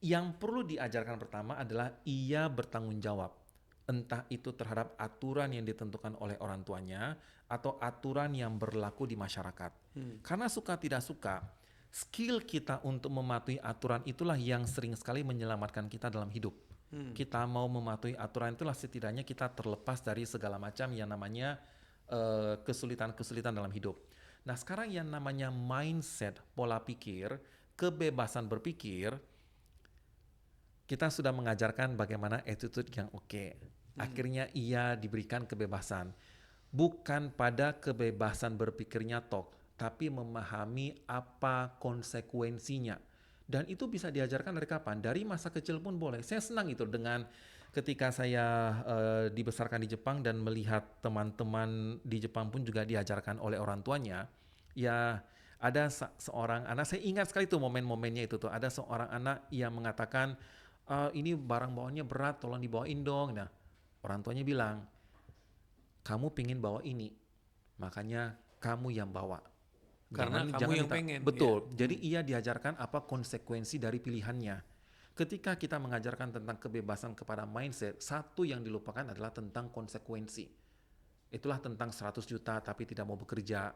Yang perlu diajarkan pertama adalah ia bertanggung jawab. Entah itu terhadap aturan yang ditentukan oleh orang tuanya atau aturan yang berlaku di masyarakat. Karena suka tidak suka, skill kita untuk mematuhi aturan itulah yang sering sekali menyelamatkan kita dalam hidup. Kita mau mematuhi aturan itulah setidaknya kita terlepas dari segala macam yang namanya kesulitan-kesulitan dalam hidup. Nah sekarang yang namanya mindset, pola pikir, kebebasan berpikir, kita sudah mengajarkan bagaimana attitude yang oke. Akhirnya ia diberikan kebebasan. Bukan pada kebebasan berpikirnya tok, tapi memahami apa konsekuensinya. Dan itu bisa diajarkan dari kapan? Dari masa kecil pun boleh. Saya senang itu dengan ketika saya dibesarkan di Jepang dan melihat teman-teman di Jepang pun juga diajarkan oleh orang tuanya. Ya ada seorang anak, saya ingat sekali tuh momen-momennya itu tuh. Ada seorang anak yang mengatakan, ini barang bawaannya berat, tolong dibawain dong. Nah, orang tuanya bilang, kamu pingin bawa ini, makanya kamu yang bawa. Karena kamu yang pengen. Betul. Ya. Jadi ia diajarkan apa konsekuensi dari pilihannya. Ketika kita mengajarkan tentang kebebasan kepada mindset, satu yang dilupakan adalah tentang konsekuensi. Itulah tentang 100 juta tapi tidak mau bekerja.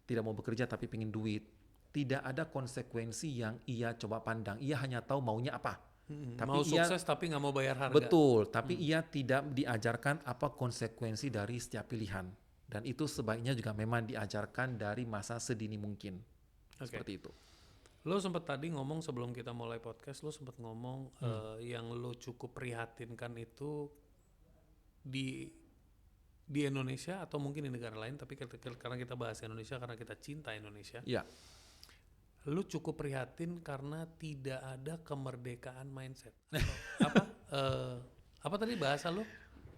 Tidak mau bekerja tapi pingin duit. Tidak ada konsekuensi yang ia coba pandang. Ia hanya tahu maunya apa. Tapi mau sukses tapi nggak mau bayar harga. Betul, tapi ia tidak diajarkan apa konsekuensi dari setiap pilihan. Dan itu sebaiknya juga memang diajarkan dari masa sedini mungkin. Seperti itu. Lo sempat tadi ngomong sebelum kita mulai podcast, lo sempat ngomong yang lo cukup prihatinkan itu di di Indonesia atau mungkin di negara lain, tapi karena kita bahas Indonesia karena kita cinta Indonesia. Iya. Lu cukup prihatin karena tidak ada kemerdekaan mindset. Atau, apa tadi bahasa lu?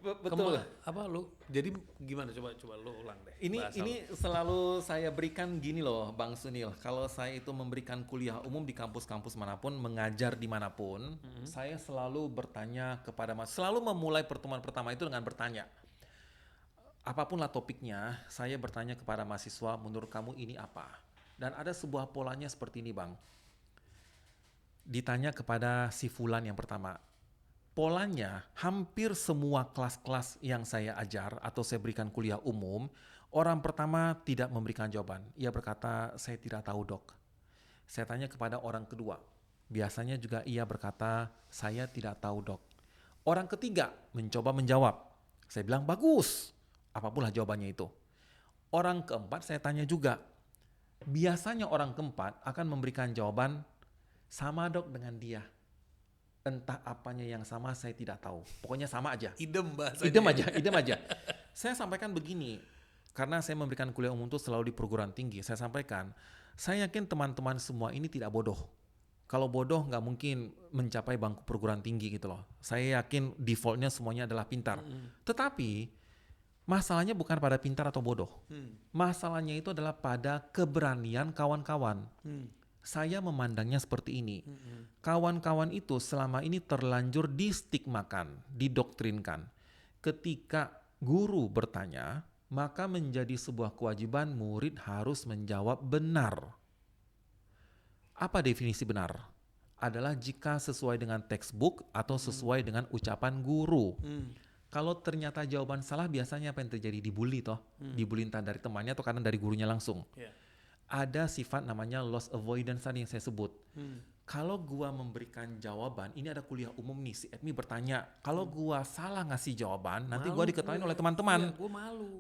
Betul. Apa lu? Jadi gimana? Coba lu ulang deh. Ini selalu saya berikan gini loh, Bang Sunil. Kalau saya itu memberikan kuliah umum di kampus-kampus manapun, mengajar dimanapun, saya selalu bertanya kepada selalu memulai pertemuan pertama itu dengan bertanya. Apapun lah topiknya, saya bertanya kepada mahasiswa, menurut kamu ini apa? Dan ada sebuah polanya seperti ini, Bang. Ditanya kepada si Fulan yang pertama. Polanya, hampir semua kelas-kelas yang saya ajar atau saya berikan kuliah umum, orang pertama tidak memberikan jawaban. Ia berkata, saya tidak tahu dok. Saya tanya kepada orang kedua. Biasanya juga ia berkata, saya tidak tahu dok. Orang ketiga mencoba menjawab. Saya bilang, bagus. Apapunlah jawabannya itu. Orang keempat saya tanya juga. Biasanya orang keempat akan memberikan jawaban, sama dok dengan dia. Entah apanya yang sama saya tidak tahu. Pokoknya sama aja. Idem bahasanya. Idem aja. Saya sampaikan begini, karena saya memberikan kuliah umum itu selalu di perguruan tinggi. Saya sampaikan, saya yakin teman-teman semua ini tidak bodoh. Kalau bodoh nggak mungkin mencapai bangku perguruan tinggi gitu loh. Saya yakin defaultnya semuanya adalah pintar. Tetapi masalahnya bukan pada pintar atau bodoh. Masalahnya itu adalah pada keberanian kawan-kawan. Saya memandangnya seperti ini. Kawan-kawan itu selama ini terlanjur distigmakan, didoktrinkan. Ketika guru bertanya, maka menjadi sebuah kewajiban murid harus menjawab benar. Apa definisi benar? Adalah jika sesuai dengan textbook atau sesuai dengan ucapan guru. Kalau ternyata jawaban salah, biasanya apa yang terjadi? Dibully toh. Dibully entah dari temannya atau kadang dari gurunya langsung. Ada sifat namanya loss avoidance tadi yang saya sebut. Kalau gua memberikan jawaban, ini ada kuliah umum nih, si Edmi bertanya, kalau gua salah ngasih jawaban, nanti gua diketahui oleh teman-teman. Iya,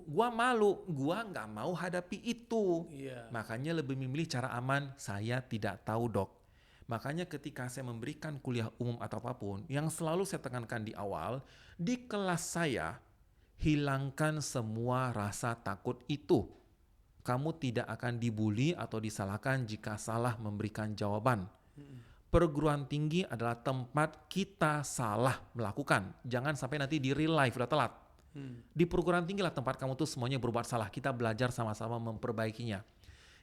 Gua malu, gua nggak mau hadapi itu. Iya. Makanya lebih memilih cara aman, saya tidak tahu dok. Makanya ketika saya memberikan kuliah umum atau apapun, yang selalu saya tekankan di awal, di kelas saya, hilangkan semua rasa takut itu. Kamu tidak akan dibully atau disalahkan jika salah memberikan jawaban. Perguruan tinggi adalah tempat kita salah melakukan. Jangan sampai nanti di real life udah telat. Di perguruan tinggi lah tempat kamu tuh semuanya berbuat salah. Kita belajar sama-sama memperbaikinya.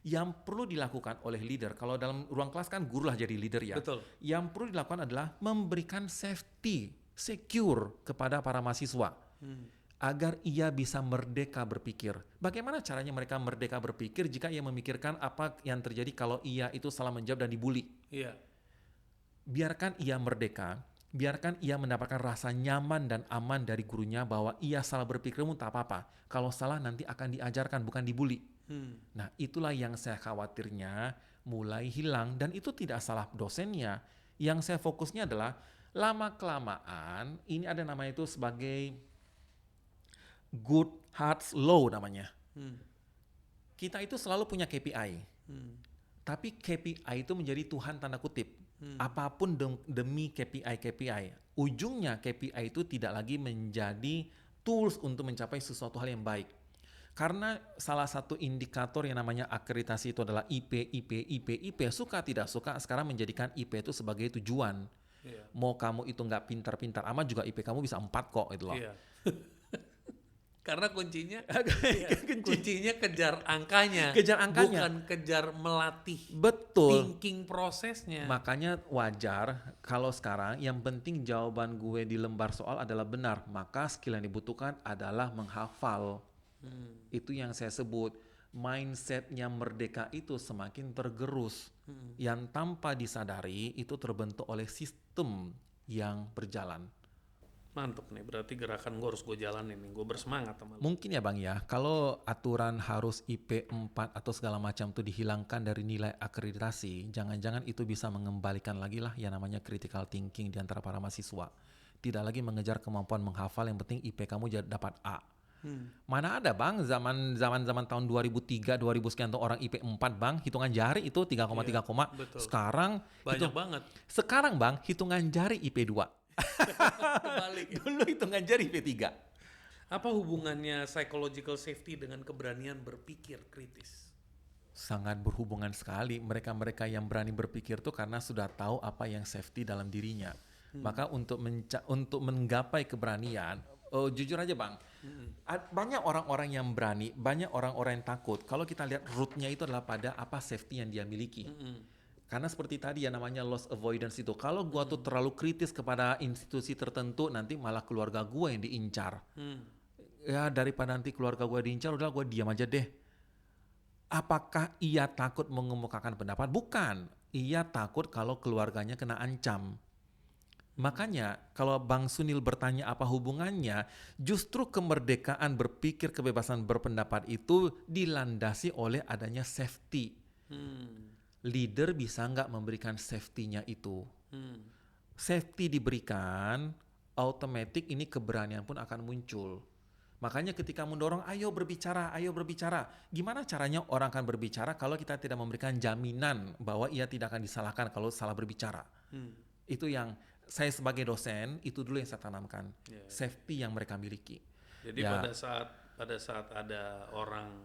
Yang perlu dilakukan oleh leader, kalau dalam ruang kelas kan guru lah jadi leader ya. Betul. Yang perlu dilakukan adalah memberikan safety, secure kepada para mahasiswa. Agar ia bisa merdeka berpikir. Bagaimana caranya mereka merdeka berpikir jika ia memikirkan apa yang terjadi kalau ia itu salah menjawab dan dibully? Iya. Biarkan ia merdeka, biarkan ia mendapatkan rasa nyaman dan aman dari gurunya bahwa ia salah berpikirmu tak apa-apa. Kalau salah nanti akan diajarkan, bukan dibully. Nah itulah yang saya khawatirnya mulai hilang, dan itu tidak salah dosennya. Yang saya fokusnya adalah lama-kelamaan ini ada namanya itu sebagai good hearts law namanya. Kita itu selalu punya KPI. Tapi KPI itu menjadi Tuhan tanda kutip. Apapun demi KPI. Ujungnya KPI itu tidak lagi menjadi tools untuk mencapai sesuatu hal yang baik. Karena salah satu indikator yang namanya akreditasi itu adalah IP. Suka tidak suka sekarang menjadikan IP itu sebagai tujuan. Mau kamu itu nggak pintar-pintar amat juga IP kamu bisa 4 kok itu loh. Karena kuncinya kejar angkanya. Bukan kejar melatih. Betul. Thinking prosesnya. Makanya wajar kalau sekarang yang penting jawaban gue di lembar soal adalah benar. Maka skill yang dibutuhkan adalah menghafal. Itu yang saya sebut. Mindsetnya merdeka itu semakin tergerus. Yang tanpa disadari itu terbentuk oleh sistem yang berjalan. Mantap nih, berarti gerakan gue harus gue jalanin nih, gue bersemangat sama lu. Mungkin ya Bang ya, kalau aturan harus IP 4 atau segala macam itu dihilangkan dari nilai akreditasi, jangan-jangan itu bisa mengembalikan lagi lah yang namanya critical thinking di antara para mahasiswa. Tidak lagi mengejar kemampuan menghafal, yang penting IP kamu dapat A. Mana ada Bang, zaman tahun 2003, 2000 sekian tuh orang IP 4 Bang, hitungan jari itu 3,3 koma. Sekarang banyak banget. Sekarang Bang, hitungan jari IP 2. Kebalik. Dulu hitungan jari IP3. Apa hubungannya psychological safety dengan keberanian berpikir kritis? Sangat berhubungan sekali. Mereka-mereka yang berani berpikir tuh karena sudah tahu apa yang safety dalam dirinya. Maka untuk menggapai keberanian, jujur aja Bang, banyak orang-orang yang berani, banyak orang-orang yang takut. Kalau kita lihat root-nya itu adalah pada apa safety yang dia miliki. Karena seperti tadi ya namanya loss avoidance itu. Kalau gua tuh terlalu kritis kepada institusi tertentu, nanti malah keluarga gua yang diincar. Ya daripada nanti keluarga gua diincar, udah gua diam aja deh. Apakah ia takut mengemukakan pendapat? Bukan. Ia takut kalau keluarganya kena ancam. Makanya kalau Bang Sunil bertanya apa hubungannya, justru kemerdekaan berpikir, kebebasan berpendapat itu dilandasi oleh adanya safety. Leader bisa nggak memberikan safety-nya itu? Safety diberikan, automatic ini keberanian pun akan muncul. Makanya ketika mendorong, ayo berbicara, ayo berbicara. Gimana caranya orang akan berbicara kalau kita tidak memberikan jaminan bahwa ia tidak akan disalahkan kalau salah berbicara. Itu yang saya sebagai dosen, itu dulu yang saya tanamkan. Safety yang mereka miliki. Jadi pada saat ada orang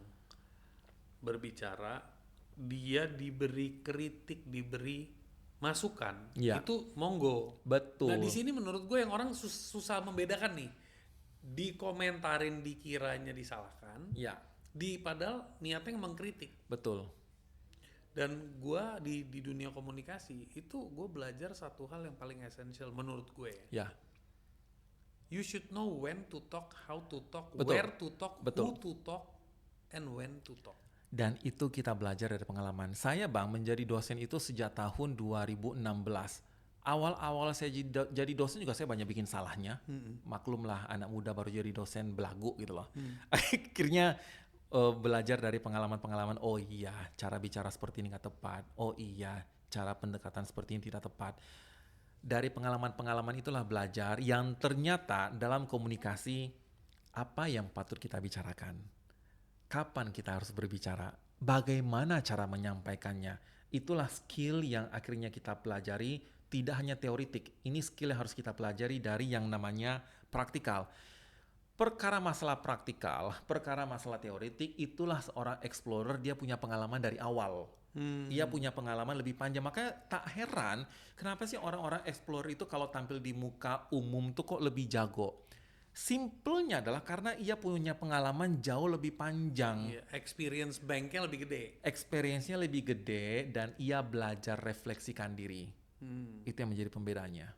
berbicara, dia diberi kritik, diberi masukan, itu monggo. Betul. Nah di sini menurut gue yang orang susah membedakan nih. Dikomentarin dikiranya disalahkan, padahal niatnya mengkritik. Betul. Dan gue di dunia komunikasi itu gue belajar satu hal yang paling esensial menurut gue. You should know when to talk, how to talk, where to talk, who to talk, and when to talk. Dan itu kita belajar dari pengalaman. Saya Bang menjadi dosen itu sejak tahun 2016. Awal-awal saya jadi dosen juga saya banyak bikin salahnya. Maklumlah anak muda baru jadi dosen belagu gitu loh. Akhirnya belajar dari pengalaman-pengalaman. Oh iya, cara bicara seperti ini nggak tepat. Oh iya, cara pendekatan seperti ini tidak tepat. Dari pengalaman-pengalaman itulah belajar yang ternyata dalam komunikasi apa yang patut kita bicarakan. Kapan kita harus berbicara? Bagaimana cara menyampaikannya? Itulah skill yang akhirnya kita pelajari. Tidak hanya teoritik, ini skill yang harus kita pelajari dari yang namanya praktikal. Perkara masalah praktikal, perkara masalah teoritik, itulah seorang explorer, dia punya pengalaman dari awal. Dia punya pengalaman lebih panjang, makanya tak heran kenapa sih orang-orang explorer itu kalau tampil di muka umum tuh kok lebih jago. Simpelnya adalah karena ia punya pengalaman jauh lebih panjang. Experience banknya lebih gede. Experience-nya lebih gede dan ia belajar refleksikan diri. Itu yang menjadi pembedanya.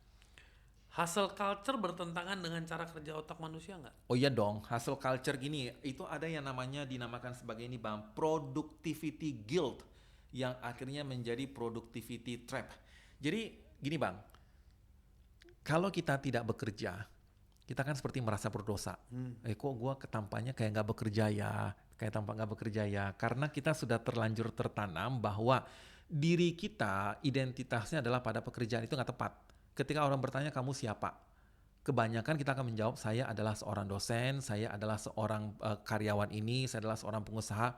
Hustle culture bertentangan dengan cara kerja otak manusia nggak? Oh iya dong, hustle culture gini, itu ada yang namanya dinamakan sebagai ini Bang, productivity guilt, yang akhirnya menjadi productivity trap. Jadi gini Bang, kalau kita tidak bekerja, kita kan seperti merasa berdosa. Kok gue ketampaknya kayak nggak bekerja ya, karena kita sudah terlanjur tertanam bahwa diri kita, identitasnya adalah pada pekerjaan itu nggak tepat. Ketika orang bertanya kamu siapa? Kebanyakan kita akan menjawab saya adalah seorang dosen, saya adalah seorang karyawan ini, saya adalah seorang pengusaha.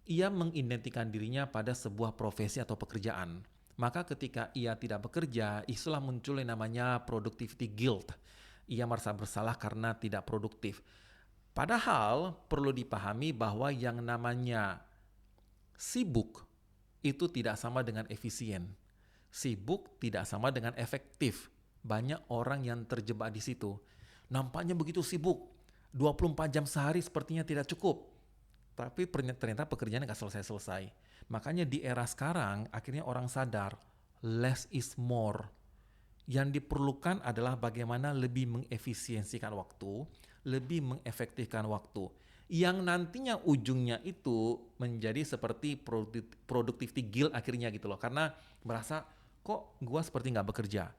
Ia mengidentikan dirinya pada sebuah profesi atau pekerjaan. Maka ketika ia tidak bekerja, itulah muncul yang namanya productivity guilt. Ia merasa bersalah karena tidak produktif. Padahal perlu dipahami bahwa yang namanya sibuk itu tidak sama dengan efisien. Sibuk tidak sama dengan efektif. Banyak orang yang terjebak di situ. Nampaknya begitu sibuk. 24 jam sehari sepertinya tidak cukup. Tapi ternyata pekerjaannya nggak selesai-selesai. Makanya di era sekarang akhirnya orang sadar less is more. Yang diperlukan adalah bagaimana lebih mengefisiensikan waktu, lebih mengefektifkan waktu. Yang nantinya ujungnya itu menjadi seperti productivity guilt akhirnya gitu loh. Karena merasa kok gua seperti nggak bekerja.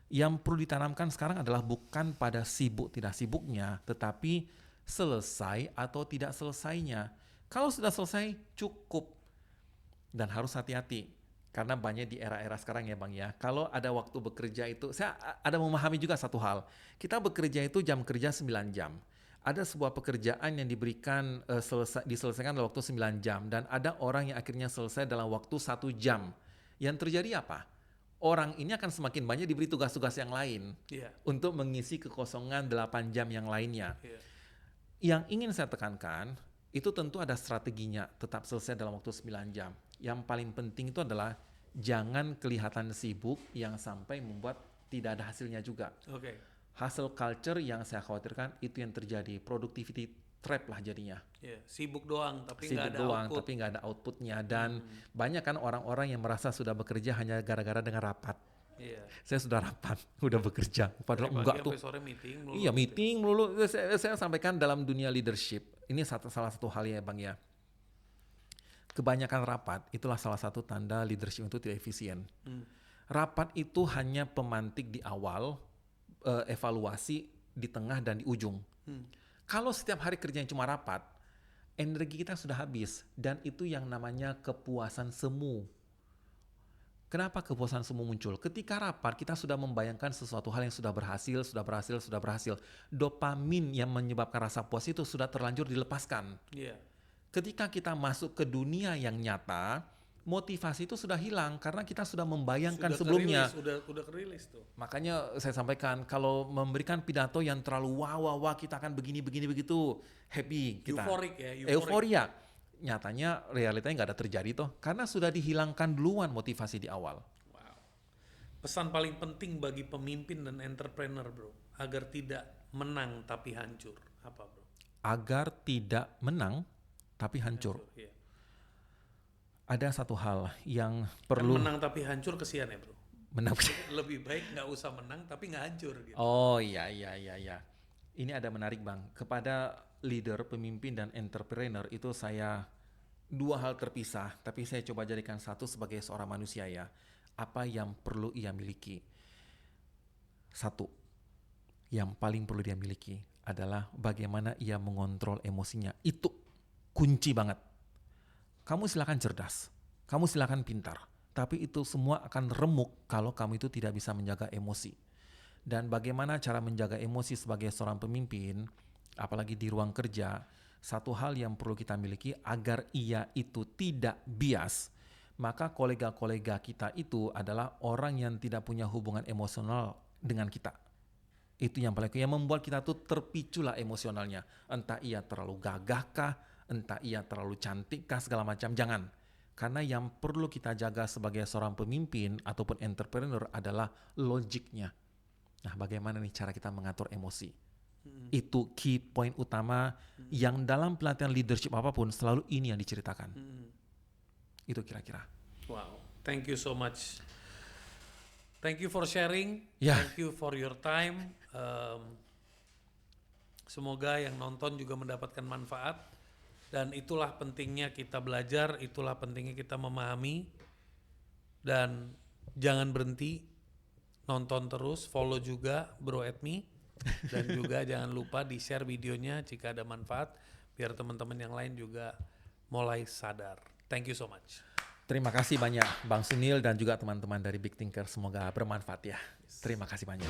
Yang perlu ditanamkan sekarang adalah bukan pada sibuk tidak sibuknya, tetapi selesai atau tidak selesainya. Kalau sudah selesai cukup. Dan harus hati-hati. Karena banyak di era-era sekarang ya Bang ya. Kalau ada waktu bekerja itu, saya ada memahami juga satu hal. Kita bekerja itu jam kerja 9 jam. Ada sebuah pekerjaan yang diberikan diselesaikan dalam waktu 9 jam. Dan ada orang yang akhirnya selesai dalam waktu 1 jam. Yang terjadi apa? Orang ini akan semakin banyak diberi tugas-tugas yang lain. Untuk mengisi kekosongan 8 jam yang lainnya. Yang ingin saya tekankan, itu tentu ada strateginya, tetap selesai dalam waktu 9 jam. Yang paling penting itu adalah jangan kelihatan sibuk yang sampai membuat tidak ada hasilnya juga. Oke. Hustle culture yang saya khawatirkan itu yang terjadi, productivity trap lah jadinya. Yeah. Sibuk doang tapi nggak Sibuk ada doang output. tapi nggak ada outputnya, dan banyak kan orang-orang yang merasa sudah bekerja hanya gara-gara dengan rapat. Iya. Saya sudah rapat, udah bekerja, padahal Dari enggak pagi tuh. sampai sore meeting melulu. Iya, meeting melulu. Saya sampaikan dalam dunia leadership, ini salah satu hal ya Bang ya. Kebanyakan rapat itulah salah satu tanda leadership itu tidak efisien. Rapat itu hanya pemantik di awal, evaluasi di tengah dan di ujung. Kalau setiap hari kerjanya cuma rapat, energi kita sudah habis, dan itu yang namanya kepuasan semu. Kenapa kepuasan semu muncul? Ketika rapat kita sudah membayangkan sesuatu hal yang sudah berhasil. Dopamin yang menyebabkan rasa puas itu sudah terlanjur dilepaskan. Iya. Ketika kita masuk ke dunia yang nyata, motivasi itu sudah hilang karena kita sudah membayangkan Sudah sebelumnya. udah kerilis tuh. Makanya saya sampaikan, kalau memberikan pidato yang terlalu wah kita akan begini begitu, happy kita. Euforik ya, Euforia. Nyatanya realitanya nggak ada terjadi toh, karena sudah dihilangkan duluan motivasi di awal. Wow. Pesan paling penting bagi pemimpin dan entrepreneur, bro, agar tidak menang tapi hancur. Apa, bro? Agar tidak menang tapi hancur. Iya. Ada satu hal yang Kan perlu menang tapi hancur kesian ya, bro. menang. Lebih baik nggak usah menang tapi nggak hancur gitu. Oh iya. Ini ada menarik Bang. Kepada leader, pemimpin dan entrepreneur itu saya dua hal terpisah, tapi saya coba jadikan satu sebagai seorang manusia ya. Apa yang perlu ia miliki? Satu, yang paling perlu dia miliki adalah bagaimana ia mengontrol emosinya. Itu kunci banget. Kamu silakan cerdas, kamu silakan pintar, tapi itu semua akan remuk kalau kamu itu tidak bisa menjaga emosi. Dan bagaimana cara menjaga emosi sebagai seorang pemimpin, apalagi di ruang kerja, satu hal yang perlu kita miliki agar ia itu tidak bias. Maka kolega-kolega kita itu adalah orang yang tidak punya hubungan emosional dengan kita. Itu yang paling yang membuat kita tuh terpiculah emosionalnya. Entah ia terlalu gagahkah, entah ia terlalu cantikkah, segala macam. Jangan. Karena yang perlu kita jaga sebagai seorang pemimpin ataupun entrepreneur adalah logiknya. Nah, bagaimana nih cara kita mengatur emosi? Itu key point utama yang dalam pelatihan leadership apapun selalu ini yang diceritakan. Itu kira-kira. Wow, thank you so much. Thank you for sharing. Ya. Thank you for your time. Semoga yang nonton juga mendapatkan manfaat. Dan itulah pentingnya kita belajar, itulah pentingnya kita memahami. Dan jangan berhenti, nonton terus, follow juga Bro Edmi. Dan juga jangan lupa di-share videonya jika ada manfaat, biar teman-teman yang lain juga mulai sadar. Thank you so much. Terima kasih banyak Bang Sunil dan juga teman-teman dari Big Thinker. Semoga bermanfaat ya. Terima kasih banyak.